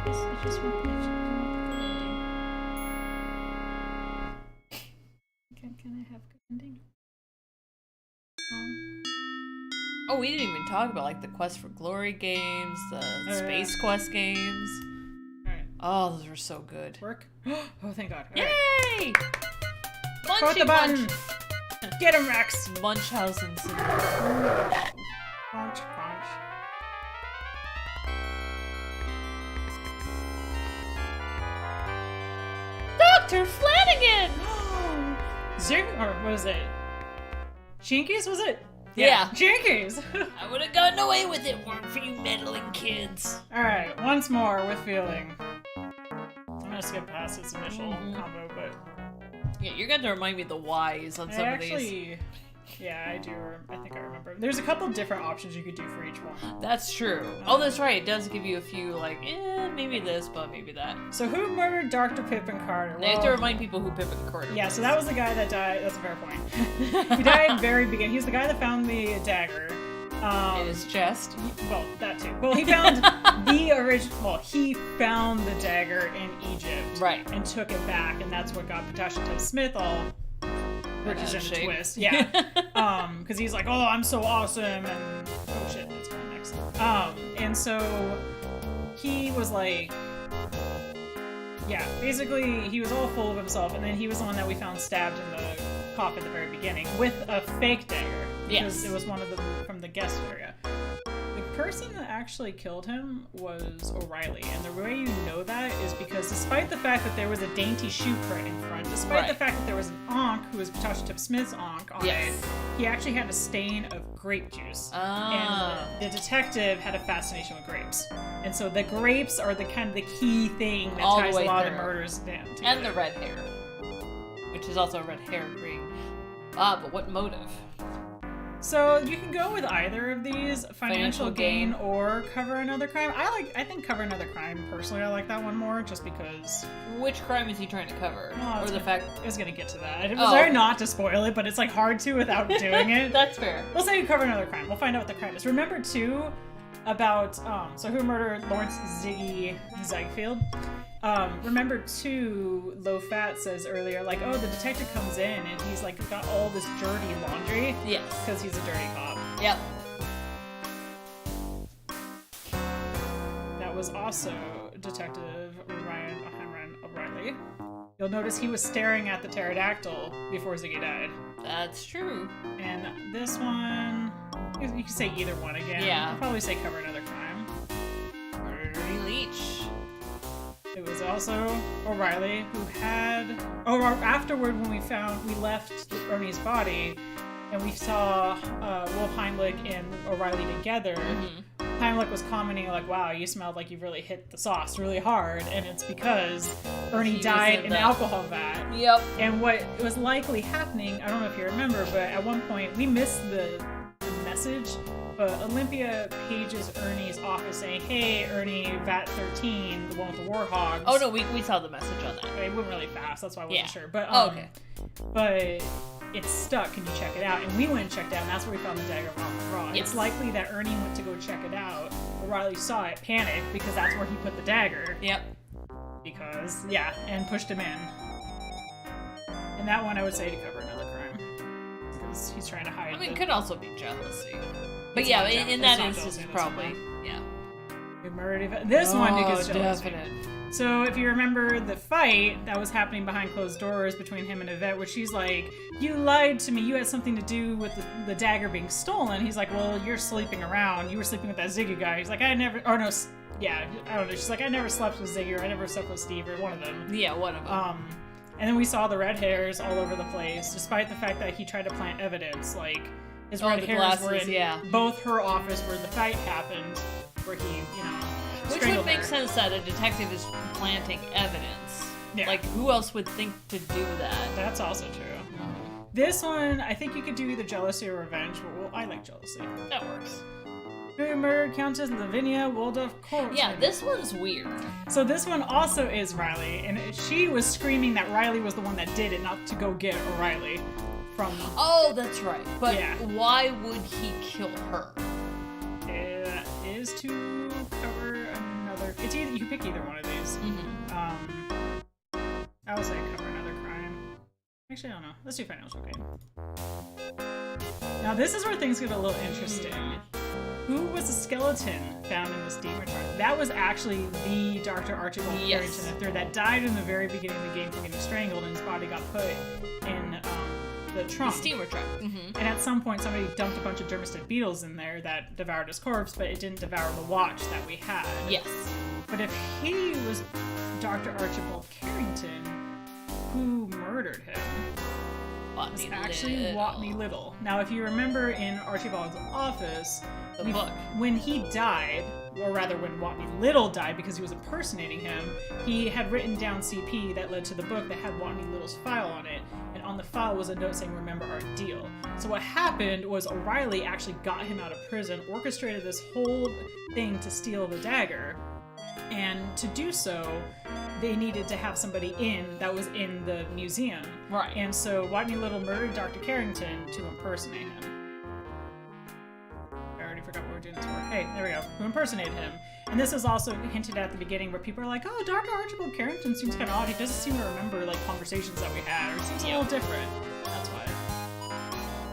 I just want the good ending. Can I have good ending? Oh, we didn't even talk about like the Quest for Glory games, the Space Quest games. Alright. Oh, those are so good. Work? Oh, thank God. Yay! Right. Munchy Put the button! Get him, Rex! Munchausen syndrome. Crunch, crunch. Dr. Flanagan! Zing, or what was it? Jinkies, was it? Yeah. Jinkies! I would have gotten away with it weren't for you meddling kids. Alright, once more with feeling. I'm gonna skip past its initial combo, but... Yeah, you're going to remind me of the Ys on some of these. Yeah, I do. I think I remember. There's a couple different options you could do for each one. That's true. Oh, that's right. It does give you a few, like, maybe this, but maybe that. So who murdered Dr. Pippin Carter? They have to remind people who Pippin Carter was. Yeah, so that was the guy that died. That's a fair point. He died at the very beginning. He was the guy that found the dagger. In his chest? Well, that too. Well, he found the original... Well, he found the dagger in Egypt. Right. And took it back, and that's what got Natasha Smith all... Which is in the twist. Yeah. Because he's like, oh, I'm so awesome, and... Oh, shit, that's going next. And so... He was like... Yeah, basically, he was all full of himself, and then he was the one that we found stabbed in the cough at the very beginning with a fake dagger. Because it was one of the from the guest area. The person that actually killed him was O'Reilly, and the way you know that is because despite the fact that there was a dainty shoe print in front, despite the fact that there was an Ankh who was Natasha Smith's Ankh on it, he actually had a stain of grape juice. And the detective had a fascination with grapes. And so the grapes are the kind of the key thing that ties a lot of the murders down together. And the red hair. which is also a red-haired ring. But what motive? So you can go with either of these, financial gain or cover another crime. I think cover another crime personally. I like that one more, just because. Which crime is he trying to cover? Or the fact I was gonna get to that. It was hard not to spoil it, but it's like hard to without doing it. That's fair. We'll say you cover another crime. We'll find out what the crime is. Remember too about so who murdered Lawrence Ziggy Ziegfeld? Remember too, Low Fat says earlier, like, oh, the detective comes in and he's like got all this dirty laundry. Yes. Because he's a dirty cop. Yep. That was also Detective Ryan O'Reilly. You'll notice he was staring at the pterodactyl before Ziggy died. That's true. And this one, you can say either one again. Yeah. I'll probably say cover another crime. Murdery Leach. It was also O'Reilly who had. Oh, afterward when we left Ernie's body, and we saw Wolf Heimlich and O'Reilly together. Mm-hmm. Heimlich was commenting like, "Wow, you smelled like you really hit the sauce really hard," and it's because Ernie died in an alcohol vat. Yep. And what was likely happening, I don't know if you remember, but at one point we missed the message. But Olympia pages Ernie's office saying, "Hey, Ernie, VAT 13, the one with the warhogs." Oh no, we saw the message on that. It went really fast, that's why I wasn't sure. But okay. But it's stuck. Can you check it out? And we went and checked out, and that's where we found the dagger of Amon Ra. Yes. It's likely that Ernie went to go check it out. O'Reilly saw it, panicked, because that's where he put the dagger. Yep. Because and pushed him in. And that one I would say to cover another crime, because he's trying to hide. I mean, it could also be jealousy. But yeah, in that instance, probably, This one because jealousy. Definite. So if you remember the fight that was happening behind closed doors between him and Yvette, where she's like, "You lied to me. You had something to do with the dagger being stolen." He's like, "Well, you're sleeping around. You were sleeping with that Ziggy guy." He's like, "I never." Or no, yeah, I don't know. She's like, "I never slept with Ziggy, or I never slept with Steve, or one of them." Yeah, one of them. And then we saw the red hairs all over the place, despite the fact that he tried to plant evidence, like. His red hairs were in both her office where the fight happened, where he, Which would make sense that a detective is planting evidence. Yeah. Like, who else would think to do that? That's also true. This one, I think you could do either jealousy or revenge, but I like jealousy. That works. Who murdered Countess Lavinia Waldorf Court? Yeah, this one's weird. So this one also is Riley, and she was screaming that Riley was the one that did it, not to go get O'Reilly. Oh, that's right. But why would he kill her? It is to cover another. It's either you can pick either one of these. Mm-hmm. I would say cover another crime. Actually, I don't know. Let's do financial gain. Now this is where things get a little interesting. Who was the skeleton found in this demon trunk? That was actually the Dr. Archibald Carrington III that died in the very beginning of the game from getting strangled, and his body got put in. The trunk. The steamer trunk. Mm-hmm. And at some point somebody dumped a bunch of dermestid beetles in there that devoured his corpse, but it didn't devour the watch that we had. Yes. But if he was Dr. Archibald Carrington, who murdered him? Was actually Watney Little. Now if you remember in Archibald's office, when he died, or rather when Watney Little died because he was impersonating him, he had written down CP that led to the book that had Watney Little's file on it, and on the file was a note saying, "Remember our deal." So what happened was O'Reilly actually got him out of prison, orchestrated this whole thing to steal the dagger, and to do so, they needed to have somebody that was in the museum. Right. And so Watney Little murdered Dr. Carrington to impersonate him. Forgot what we're doing this for. Hey, there we go. Who impersonated him. And this is also hinted at the beginning where people are like, "Oh, Dr. Archibald Carrington seems kind of odd. He doesn't seem to remember like conversations that we had, or it seems a little different." That's why.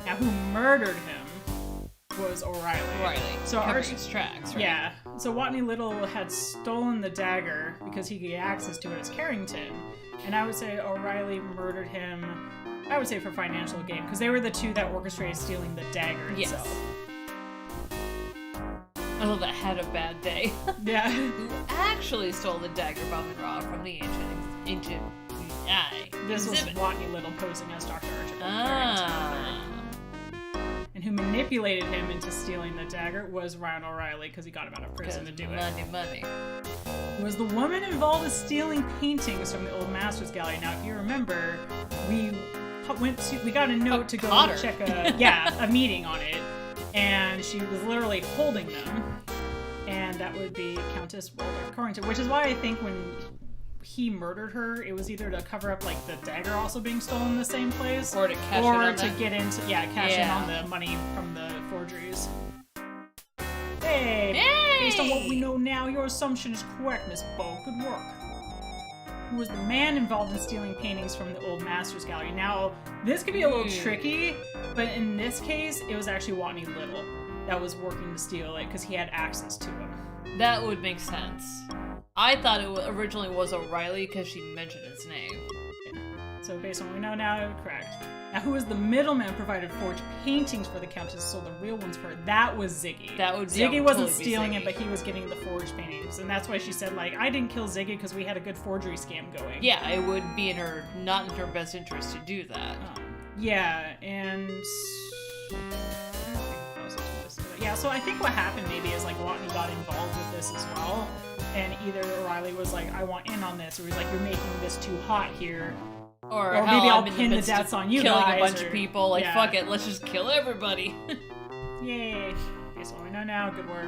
Now, who murdered him was O'Reilly. So Archie's tracks, right? Yeah. So Watney Little had stolen the dagger because he could get access to it as Carrington. And I would say O'Reilly murdered him, I would say for financial gain, because they were the two that orchestrated stealing the dagger itself. Oh, that had a bad day. Yeah. Who actually stole the dagger of Amon Ra from the ancient This was Watney Little posing as Dr. Archibald Carrington. and who manipulated him into stealing the dagger was Ryan O'Reilly because he got him out of prison to do it. Money. Was the woman involved in stealing paintings from the Old Masters Gallery? Now, if you remember, we got a note to go check a meeting on it, and she was literally holding them, and that would be Countess Walter Corrington, which is why I think when he murdered her, it was either to cover up like the dagger also being stolen in the same place, or to get into cash in on the money from the forgeries. Hey! Based on what we know now, your assumption is correct, Miss Bow. Good work. Who was the man involved in stealing paintings from the Old Masters Gallery? Now, this could be a little tricky, but in this case, it was actually Watney Little that was working to steal it because he had access to them. That would make sense. I thought it originally was O'Reilly because she mentioned his name. Yeah. So based on what we know now, correct. Now, who was the middleman provided forged paintings for the Countess, so the real ones for her? That was Ziggy. Ziggy wasn't stealing it, but he was getting the forged paintings, and that's why she said, like, I didn't kill Ziggy because we had a good forgery scam going. Yeah, it would be not in her best interest to do that. Yeah, and yeah, so I think what happened maybe is like Watney got involved with this as well, and either O'Reilly was like, I want in on this, or he's like, you're making this too hot here. Or maybe I'll pin the deaths on you killing guys. A bunch of people, like, fuck it, let's just kill everybody. Yay. Okay, so we know now, good work.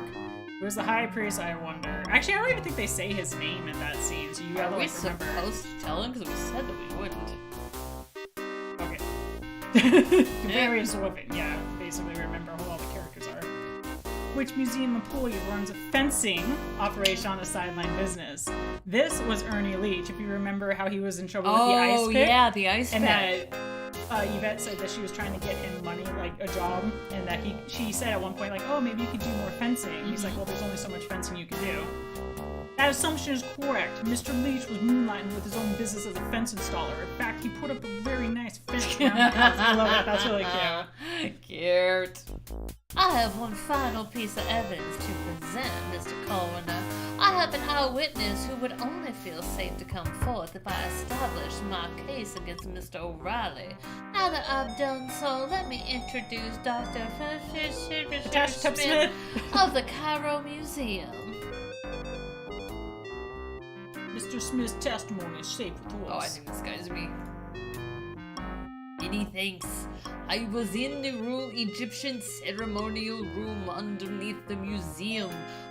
Who's the high priest, I wonder? Actually, I don't even think they say his name in that scene, so you gotta remember. Are we supposed to tell him? Because we said that we wouldn't. Okay. Very swift, yeah, basically remember who all the characters are. Which museum employee runs a fencing operation on a sideline business? This was Ernie Leach, if you remember how he was in trouble with the ice pick. Oh, yeah, the ice pick. And that Yvette said that she was trying to get him money, like a job, and that she said at one point, like, oh, maybe you could do more fencing. Mm-hmm. He's like, well, there's only so much fencing you can do. That assumption is correct. Mr. Leach was moonlighting with his own business as a fence installer. In fact, he put up a very nice fence around the house. I love that. That's really cute. Cute. I have one final piece of evidence to present, Mr. Coroner. I have an eyewitness who would only feel safe to come forth if I established my case against Mr. O'Reilly. Now that I've done so, let me introduce Dr. Smith of the Cairo Museum. Mr. Smith's testimony is safe with us. Oh, I think this guy's me. Many thanks. I was in the Egyptian ceremonial room underneath the museum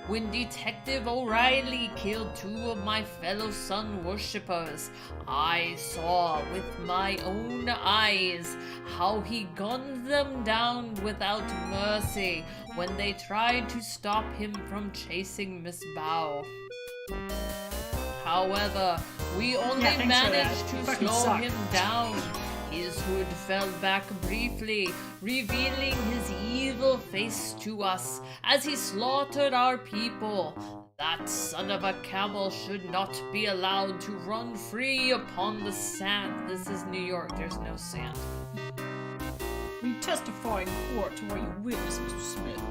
when Detective O'Reilly killed 2 of my fellow sun worshippers. I saw with my own eyes how he gunned them down without mercy when they tried to stop him from chasing Miss Bow. However, we only managed to slow him down. His hood fell back briefly, revealing his evil face to us as he slaughtered our people. That son of a camel should not be allowed to run free upon the sand. This is New York, there's no sand. We testify in court to what you witnessed, Mr. Smith.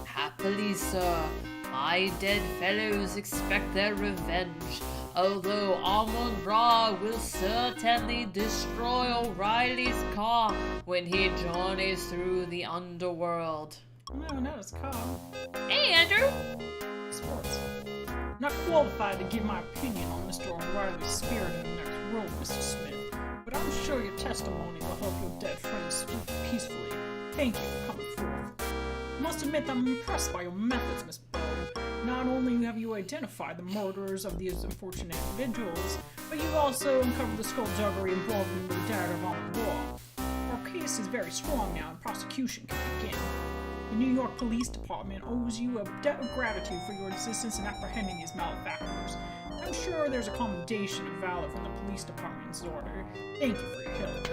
Happily, sir. My dead fellows expect their revenge, although Amon-Ra will certainly destroy O'Reilly's car when he journeys through the underworld. No, it's car. Hey, Andrew! Sports. Not qualified to give my opinion on Mr. O'Reilly's spirit in the next row, Mr. Smith, but I'm sure your testimony will help your dead friends sleep peacefully. Thank you for coming forth. I must admit that I'm impressed by your methods, Miss Bow. Not only have you identified the murderers of these unfortunate individuals, but you've also uncovered the skullduggery involved in the Dagger of Amon. Our case is very strong now, and prosecution can begin. The New York Police Department owes you a debt of gratitude for your assistance in apprehending these malefactors. I'm sure there's a commendation of valor from the police department's order. Thank you for your help.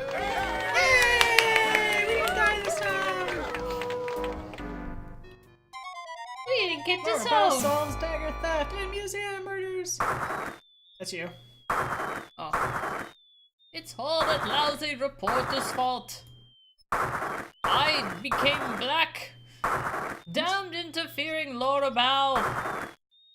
Yay! We didn't die this time! We didn't get this out. Solves dagger theft and museum murders. That's you. Oh. It's all that lousy reporter's fault. I became black. Damned interfering Laura Bow.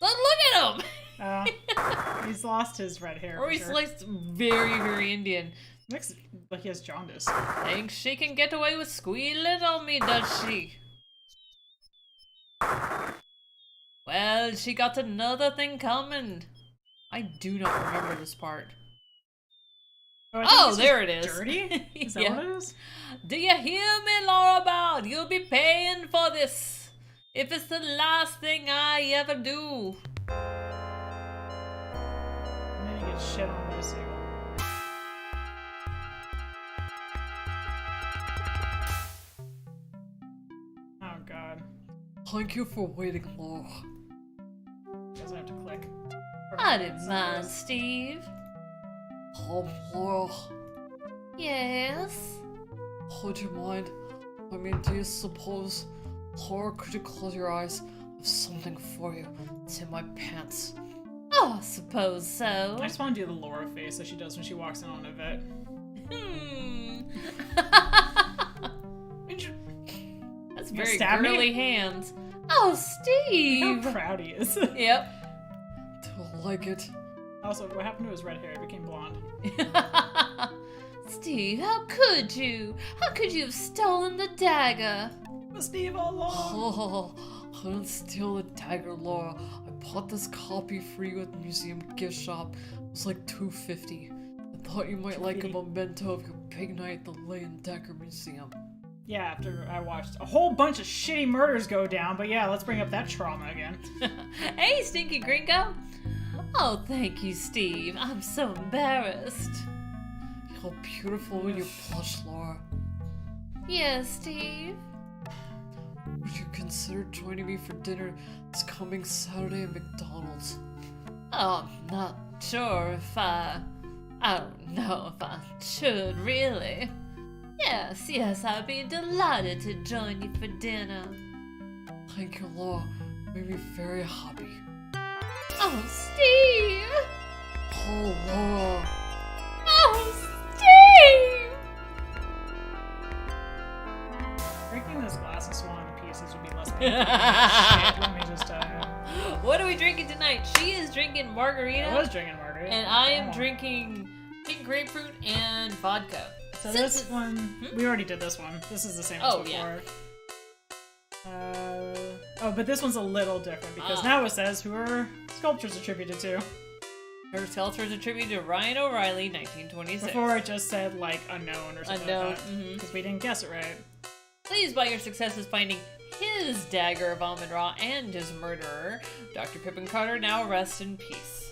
But look at him! He's lost his red hair. Or he's like very, very Indian. Looks Like he has jaundice. Thinks she can get away with squealing on me, does she? Well, she got another thing coming. I do not remember this part. Oh, there it is. Dirty? Is that what it is? Do you hear me, Laura Bell? You'll be paying for this. If it's the last thing I ever do. And then you get shit on by a seagull. Oh god. Thank you for waiting, Laura. Doesn't have to click. I didn't mind, Steve. Laura, Yes? would you mind? I mean, do you suppose, Laura, could you close your eyes? I have something for you. It's in my pants. Oh, I suppose so. I just want to do the Laura face that she does when she walks in on Yvette. That's You very stab me? girly hands. Oh, Steve! How proud he is. Yep. Do I like it? Also, what happened to his red hair? It became blonde. Steve, how could you? How could you have stolen the dagger? Steve all along. Oh, I didn't steal the dagger, Laura. I bought this copy for you at the museum gift shop. It was like $2.50. I thought you might like a memento of your big night at the Leyen Dagger Museum. Yeah, after I watched a whole bunch of shitty murders go down, but yeah, let's bring up that trauma again. Hey, Stinky Gringo! Oh, thank you, Steve. I'm so embarrassed. You're beautiful in your plush, Laura. Yes, Steve? Would you consider joining me for dinner this coming Saturday at McDonald's? Oh, I'm not sure if I don't know if I should, really. Yes, I'd be delighted to join you for dinner. Thank you, Laura. You made me very happy. Oh, Steve! Oh, Laura. Oh, Steve! Drinking this glass of Swan in pieces would be less painful. Shit, let me just tell you. What are we drinking tonight? She is drinking margarita. I was drinking margarita. And I am drinking pink grapefruit and vodka. So this one, we already did this one. This is the same as before. Yeah. But this one's a little different because now it says who her sculptures attributed to. Her sculpture is attributed to Ryan O'Reilly, 1926. Before it just said like unknown or something Unknown, like that. Because we didn't guess it right. Pleased by your successes finding his dagger of Amon Ra and his murderer, Dr. Pippin Carter now rests in peace.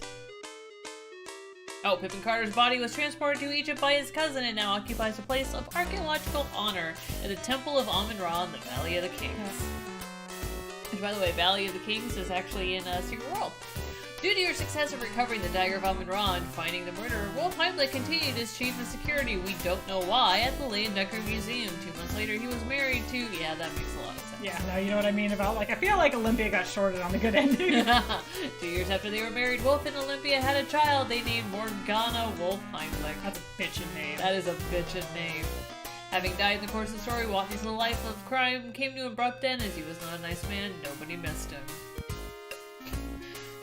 Oh, Pippin Carter's body was transported to Egypt by his cousin and now occupies a place of archaeological honor at the Temple of Amon Ra in the Valley of the Kings. Which, by the way, Valley of the Kings is actually in Secret World. Due to your success of recovering the dagger of Amon Ra and finding the murderer, Wolf Heimlich continued as chief of security, we don't know why, at the Leyen Dagger Museum. 2 months later, he was married to... Yeah, that makes a lot of sense. Yeah, now you know what I mean about, like, I feel like Olympia got shorted on the good ending. 2 years after they were married, Wolf and Olympia had a child they named Morgana Wolf Heimlich. That's a bitchin' name. That is a bitchin' name. Having died in the course of the story, Walthy's life of crime came to an abrupt end as he was not a nice man, nobody missed him.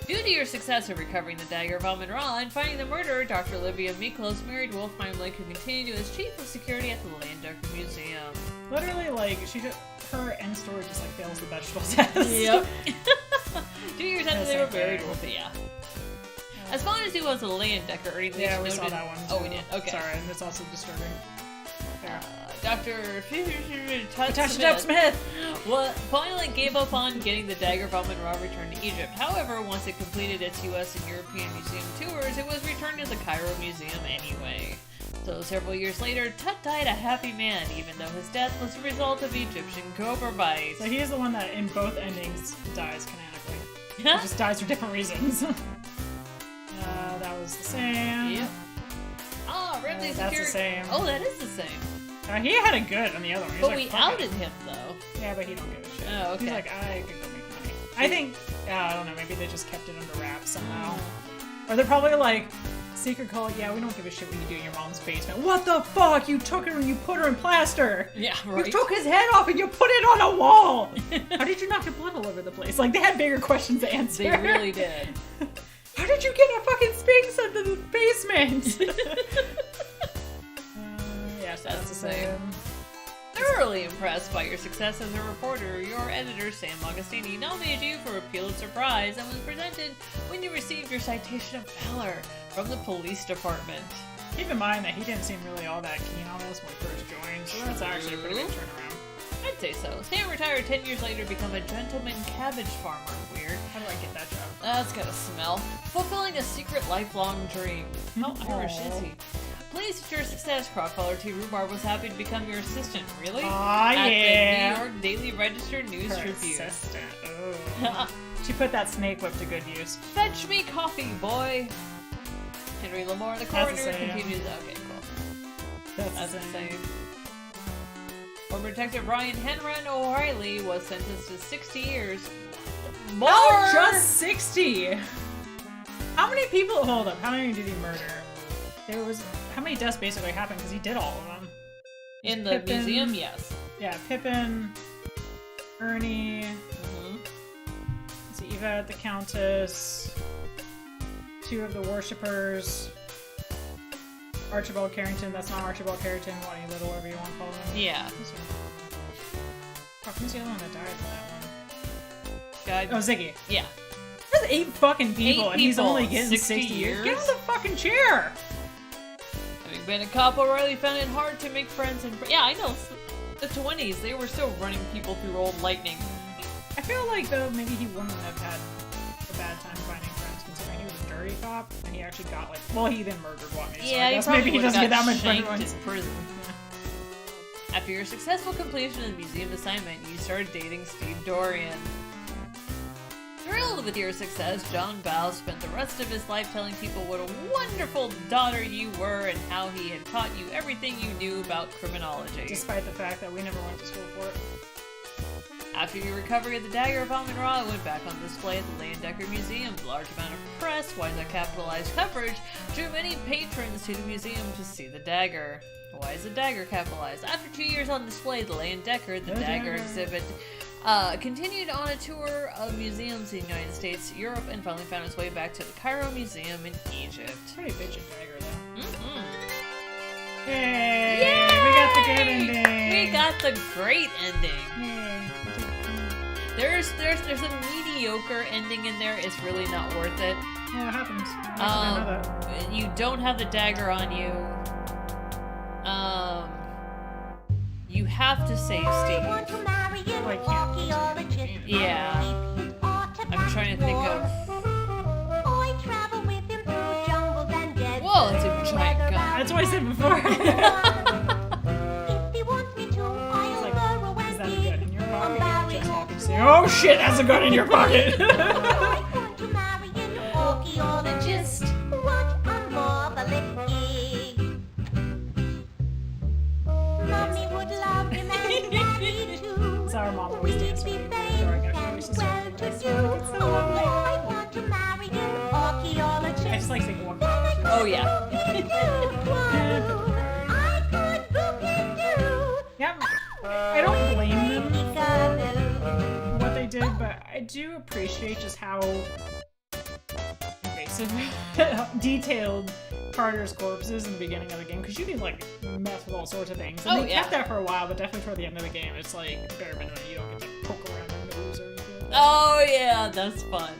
Due to your success of recovering the dagger of Amon Ra and finding the murderer, Dr. Olivia Miklos married Wolf Heimlich, who continued as chief of security at the Leyen Dagger Museum. Literally, like, her end story just, like, fails the vegetable test. Yep. 2 years after they were married, Wolf, yeah. As fun as he was a Leyen Dagger, earning the Yeah, we saw that one. Oh, we did. Okay. Sorry, and it's also disturbing. Dr. Touch Smith finally gave up on getting the dagger of Amon Ra returned to Egypt. However, once it completed its US and European museum tours, it was returned to the Cairo Museum anyway. So several years later, Tut died a happy man, even though his death was a result of Egyptian cobra bites. So he is the one that in both endings dies canonically. He just dies for different reasons. That was the same. Yep. Ah, Ripley's that's the same. Oh, that is the same. He had it good on the other one. He was But like, we fuck outed it. him, though. Yeah, but he don't give a shit. Oh, okay. He's like, I could go make money. I think, I don't know, maybe they just kept it under wraps somehow. Or they're probably like, secret code, yeah, we don't give a shit what you do in your mom's basement. What the fuck? You took her and you put her in plaster. Yeah, right. You took his head off and you put it on a wall. How did you not get blood all over the place? Like, they had bigger questions to answer. They really did. How did you get a fucking Sphinx in the basement? That's the same. Thoroughly impressed by your success as a reporter, your editor, Sam Augustini, nominated you for a Pulitzer Prize and was presented when you received your Citation of Valor from the police department. Keep in mind that he didn't seem really all that keen on us when we first joined, so that's actually a pretty good turnaround. I'd say so. Sam retired 10 years later to become a gentleman cabbage farmer. Weird. How do I get that job? That's gotta smell. Fulfilling a secret lifelong dream. How Irish is he? Pleased with your success, Cropfeller T. Rhubarb was happy to become your assistant. Really? Aw, At yeah. the New York Daily Register News Her Tribune. assistant. Oh. She put that snake whip to good use. Fetch me coffee, boy. Henry Lamar, the coroner, That's the same. continues. Okay, cool. That's the same. Former Detective Brian Henry O'Reilly was sentenced to 60 years. More! Oh, just 60! How many people? Hold up. How many did he murder? There was. How many deaths basically happened? Because he did all of them. In the museum, yes. Yeah, Pippin, Ernie, Yvette, the Countess, 2 of the worshippers, Archibald Carrington. That's not Archibald Carrington. What, you little, whatever you want to call him. Yeah. Fuck, who's the other one that died in that one? God. Oh, Ziggy. Yeah. There's 8 fucking people, and he's people, only getting 60 years. Get on the fucking chair! Having been a cop, O'Reilly found it hard to make friends and... Yeah, I know. The 20s, they were still running people through old lightning. I feel like, though, maybe he wouldn't have had a bad time finding friends, considering he was a dirty cop, and he actually got, like... Well, he then murdered Watney, so I guess maybe he doesn't get that much friends. In prison. After your successful completion of the museum assignment, you started dating Steve Dorian. Thrilled with your success, John Bow spent the rest of his life telling people what a wonderful daughter you were and how he had taught you everything you knew about criminology. Despite the fact that we never went to school for it. After your recovery of the Dagger of Amon Ra went back on display at the Dagger Museum, the large amount of press, wisely capitalized coverage, drew many patrons to the museum to see the Dagger. Why is the Dagger capitalized? After 2 years on display, the Dagger, the Dagger exhibit, continued on a tour of museums in the United States, Europe, and finally found its way back to the Cairo Museum in Egypt. Pretty bitchin' Dagger, though. Mm-hmm. Yay! Yay! We got the good ending! We got the great ending! Yay! There's a mediocre ending in there. It's really not worth it. Yeah, it happens. You don't have the dagger on you. You have to save Steve. Yeah. I'm trying to think of... Whoa, it's a giant gun. That's what I said before. Is that a gun in your pocket? Just happy to say, oh shit, that's a gun in your pocket! That's how our mom always danced when we were growing up. She always just I just like saying one part. Oh yeah. Yep. I don't blame them for what they did, but I do appreciate just how invasive, detailed Carter's corpse is in the beginning of the game, because you can like mess with all sorts of things. And they kept that for a while, but definitely toward the end of the game, it's like bare minimum. You don't get to poke around in the nose or anything like that. Oh yeah, that's fun.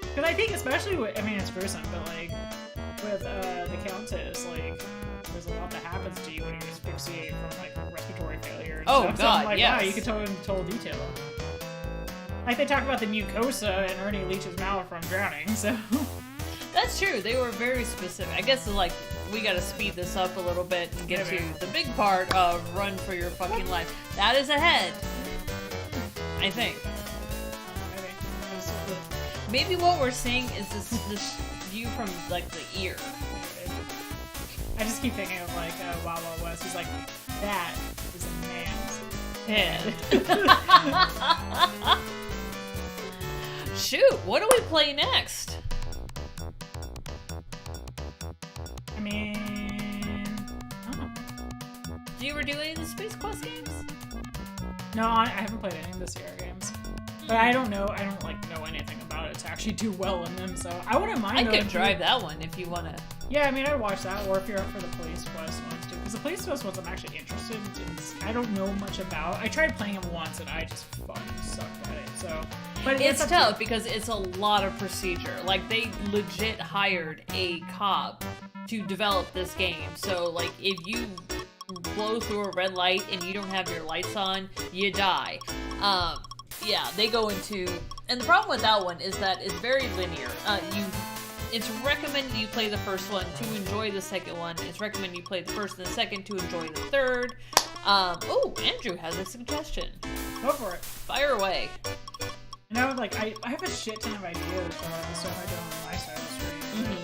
Because I think especially with, I mean it's gruesome, but like with the Countess, like there's a lot that happens to you when you're asphyxiated from like respiratory failure and stuff. So I'm like, wow, you can tell in total detail. Like they talk about the mucosa and Ernie leaches mallet from drowning, so. That's true. They were very specific. I guess like we gotta speed this up a little bit and get to the big part of run for your fucking life. That is ahead. I think. Maybe what we're seeing is this view from like the ear. I just keep thinking of like Wild Wild West. He's like, that is a man's head. Shoot, what do we play next? I mean, do you ever do any of the Space Quest games? No, I haven't played any of the Sierra games. But I don't know anything about it to actually do well in them, so I wouldn't mind. I could drive that one if you wanna. Yeah, I mean, I'd watch that, or if you're up for the Police Quest ones too. Because the PlayStation ones I'm actually interested in. I don't know much about. I tried playing them once and I just fucking sucked at it. So, but it's tough because it's a lot of procedure. Like, they legit hired a cop to develop this game. So, like, if you blow through a red light and you don't have your lights on, you die. Yeah, they go into... And the problem with that one is that it's very linear. It's recommended you play the first one to enjoy the second one. It's recommended you play the first and the second to enjoy the third. Oh, Andrew has a suggestion. Go for it. Fire away. You know, like, I have a shit ton of ideas for the stuff I do on my style stream.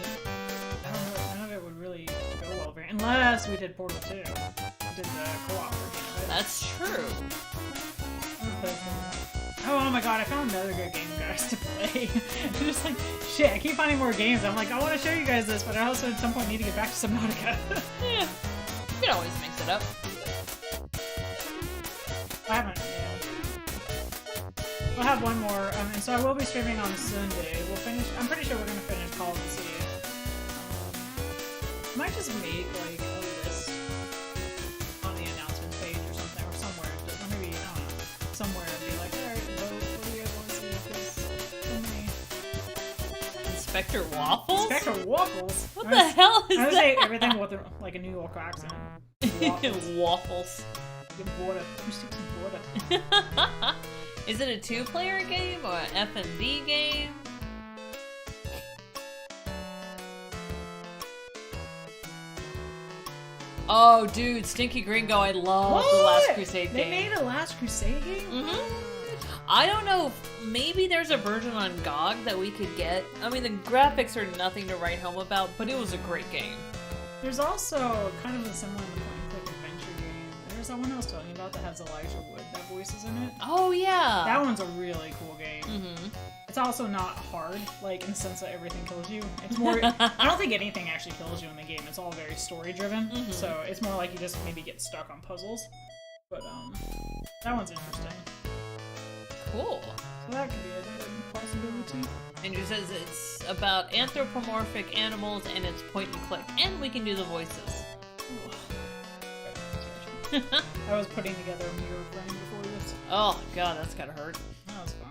I don't know, none of it would really go well very... Unless we did Portal 2. We did the co-op version of it. That's true. Oh my god, I found another good game, guys, to play. I'm just like, shit, I keep finding more games. I'm like, I want to show you guys this, but I also at some point need to get back to Subnautica. Yeah. You can always mix it up. I haven't, We'll have one more, and so I will be streaming on Sunday. We'll finish, I'm pretty sure we're going to finish Call of the Sea. Might just make, like, a list on the announcement page or something, or somewhere, or maybe, I don't know, somewhere, and be like, alright, vote, what do you guys want to see? Because so many... Inspector Waffles? Inspector Waffles? What the hell is I would that? say everything with, like, a New York accent. Waffles. Get water. You stick some water. Is it a 2-player game or an F&B game? Oh, dude, Stinky Gringo, I love the Last Crusade game. They made a Last Crusade game? I don't know, maybe there's a version on GOG that we could get. I mean, the graphics are nothing to write home about, but it was a great game. There's also kind of a similar point-and-click adventure game. There's that one I was telling you about that has Elijah Wood that voices in it. Oh, yeah. That one's a really cool game. It's also not hard, like, in the sense that everything kills you. It's more... I don't think anything actually kills you in the game. It's all very story-driven. So it's more like you just maybe get stuck on puzzles. But, that one's interesting. Cool. So that could be a possibility. Andrew says it's about anthropomorphic animals and it's point and click. And we can do the voices. I was putting together a mirror frame before this. Oh, God, that's gotta hurt. That was fine.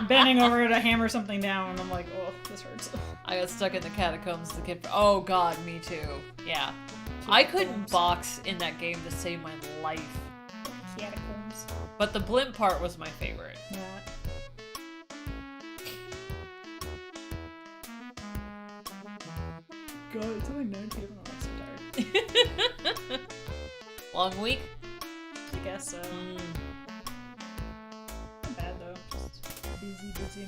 Bending over to hammer something down, and I'm like, oh, this hurts. I got stuck in the catacombs. The kid. Oh God, me too. Yeah, I couldn't box in that game to save my life. Catacombs. But the blimp part was my favorite. Yeah. God, it's only 9 p.m. and I'm so tired. Long week? I guess so. Not bad though. Just busy.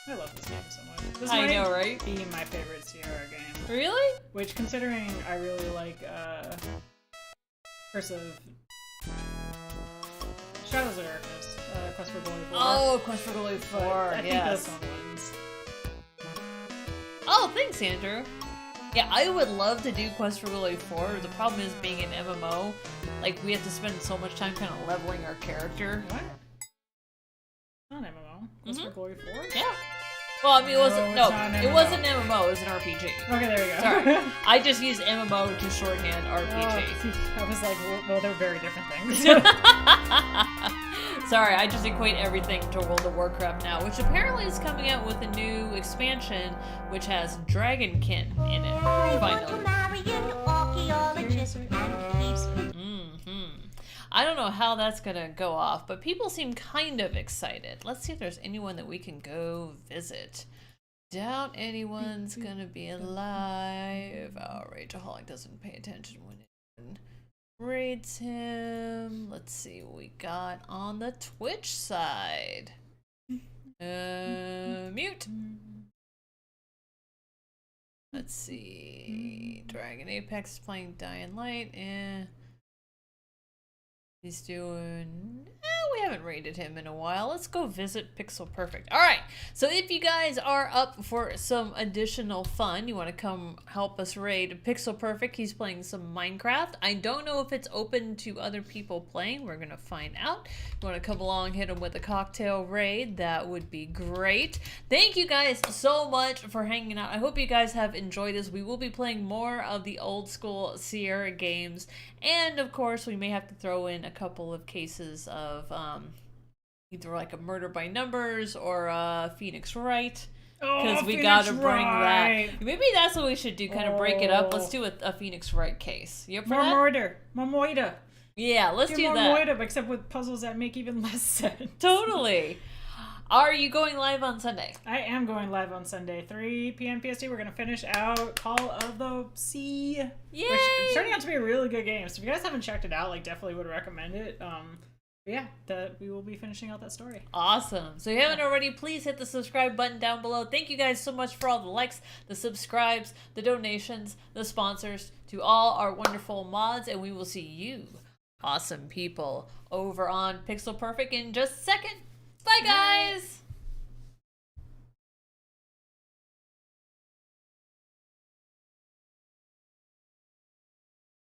I love this game so much. This I might know, right? be my favorite Sierra game. Really? Which, considering I really like Curse of Shadows of Darkness, Quest for Glory 4. Oh, Quest for Glory 4. I think this one wins. Oh, thanks, Andrew. Yeah, I would love to do Quest for Glory 4. The problem is being an MMO, like, we have to spend so much time kind of leveling our character. What? Not an MMO. Quest for Glory 4? Yeah. Well, I mean, it wasn't. No, No, it's not an it MMO. wasn't an MMO. It was an RPG. Okay, there we go. Sorry, I just used MMO to shorthand RPG. I was like, well, they're very different things. Sorry, I just equate everything to World of Warcraft now, which apparently is coming out with a new expansion, which has Dragonkin in it. Finally. I don't know how that's gonna go off, but people seem kind of excited. Let's see if there's anyone that we can go visit. Doubt anyone's gonna be alive. Oh, Rageaholic doesn't pay attention when it rates him. Let's see what we got on the Twitch side. Mute. Let's see. Dragon Apex is playing Dying Light. He's doing... we haven't raided him in a while. Let's go visit Pixel Perfect. All right, so if you guys are up for some additional fun, you want to come help us raid Pixel Perfect. He's playing some Minecraft. I don't know if it's open to other people playing. We're gonna find out. If you want to come along, hit him with a cocktail raid, that would be great. Thank you guys so much for hanging out. I hope you guys have enjoyed this. We will be playing more of the old school Sierra games, and of course we may have to throw in a couple of cases of either like a Murder by Numbers or Phoenix Wright, because we gotta bring that. Maybe that's what we should do, kind of break it up. Let's do a Phoenix Wright case. You up for that? More murder. Yeah, let's do more that. murder, except with puzzles that make even less sense. Totally. Are you going live on Sunday? I am going live on Sunday, 3 p.m. PST. We're going to finish out Call of the Sea. Yay! Which is turning out to be a really good game. So if you guys haven't checked it out, like, definitely would recommend it. Yeah, we will be finishing out that story. Awesome. So if you haven't already, please hit the subscribe button down below. Thank you guys so much for all the likes, the subscribes, the donations, the sponsors, to all our wonderful mods, and we will see you, awesome people, over on Pixel Perfect in just a second. Bye, guys!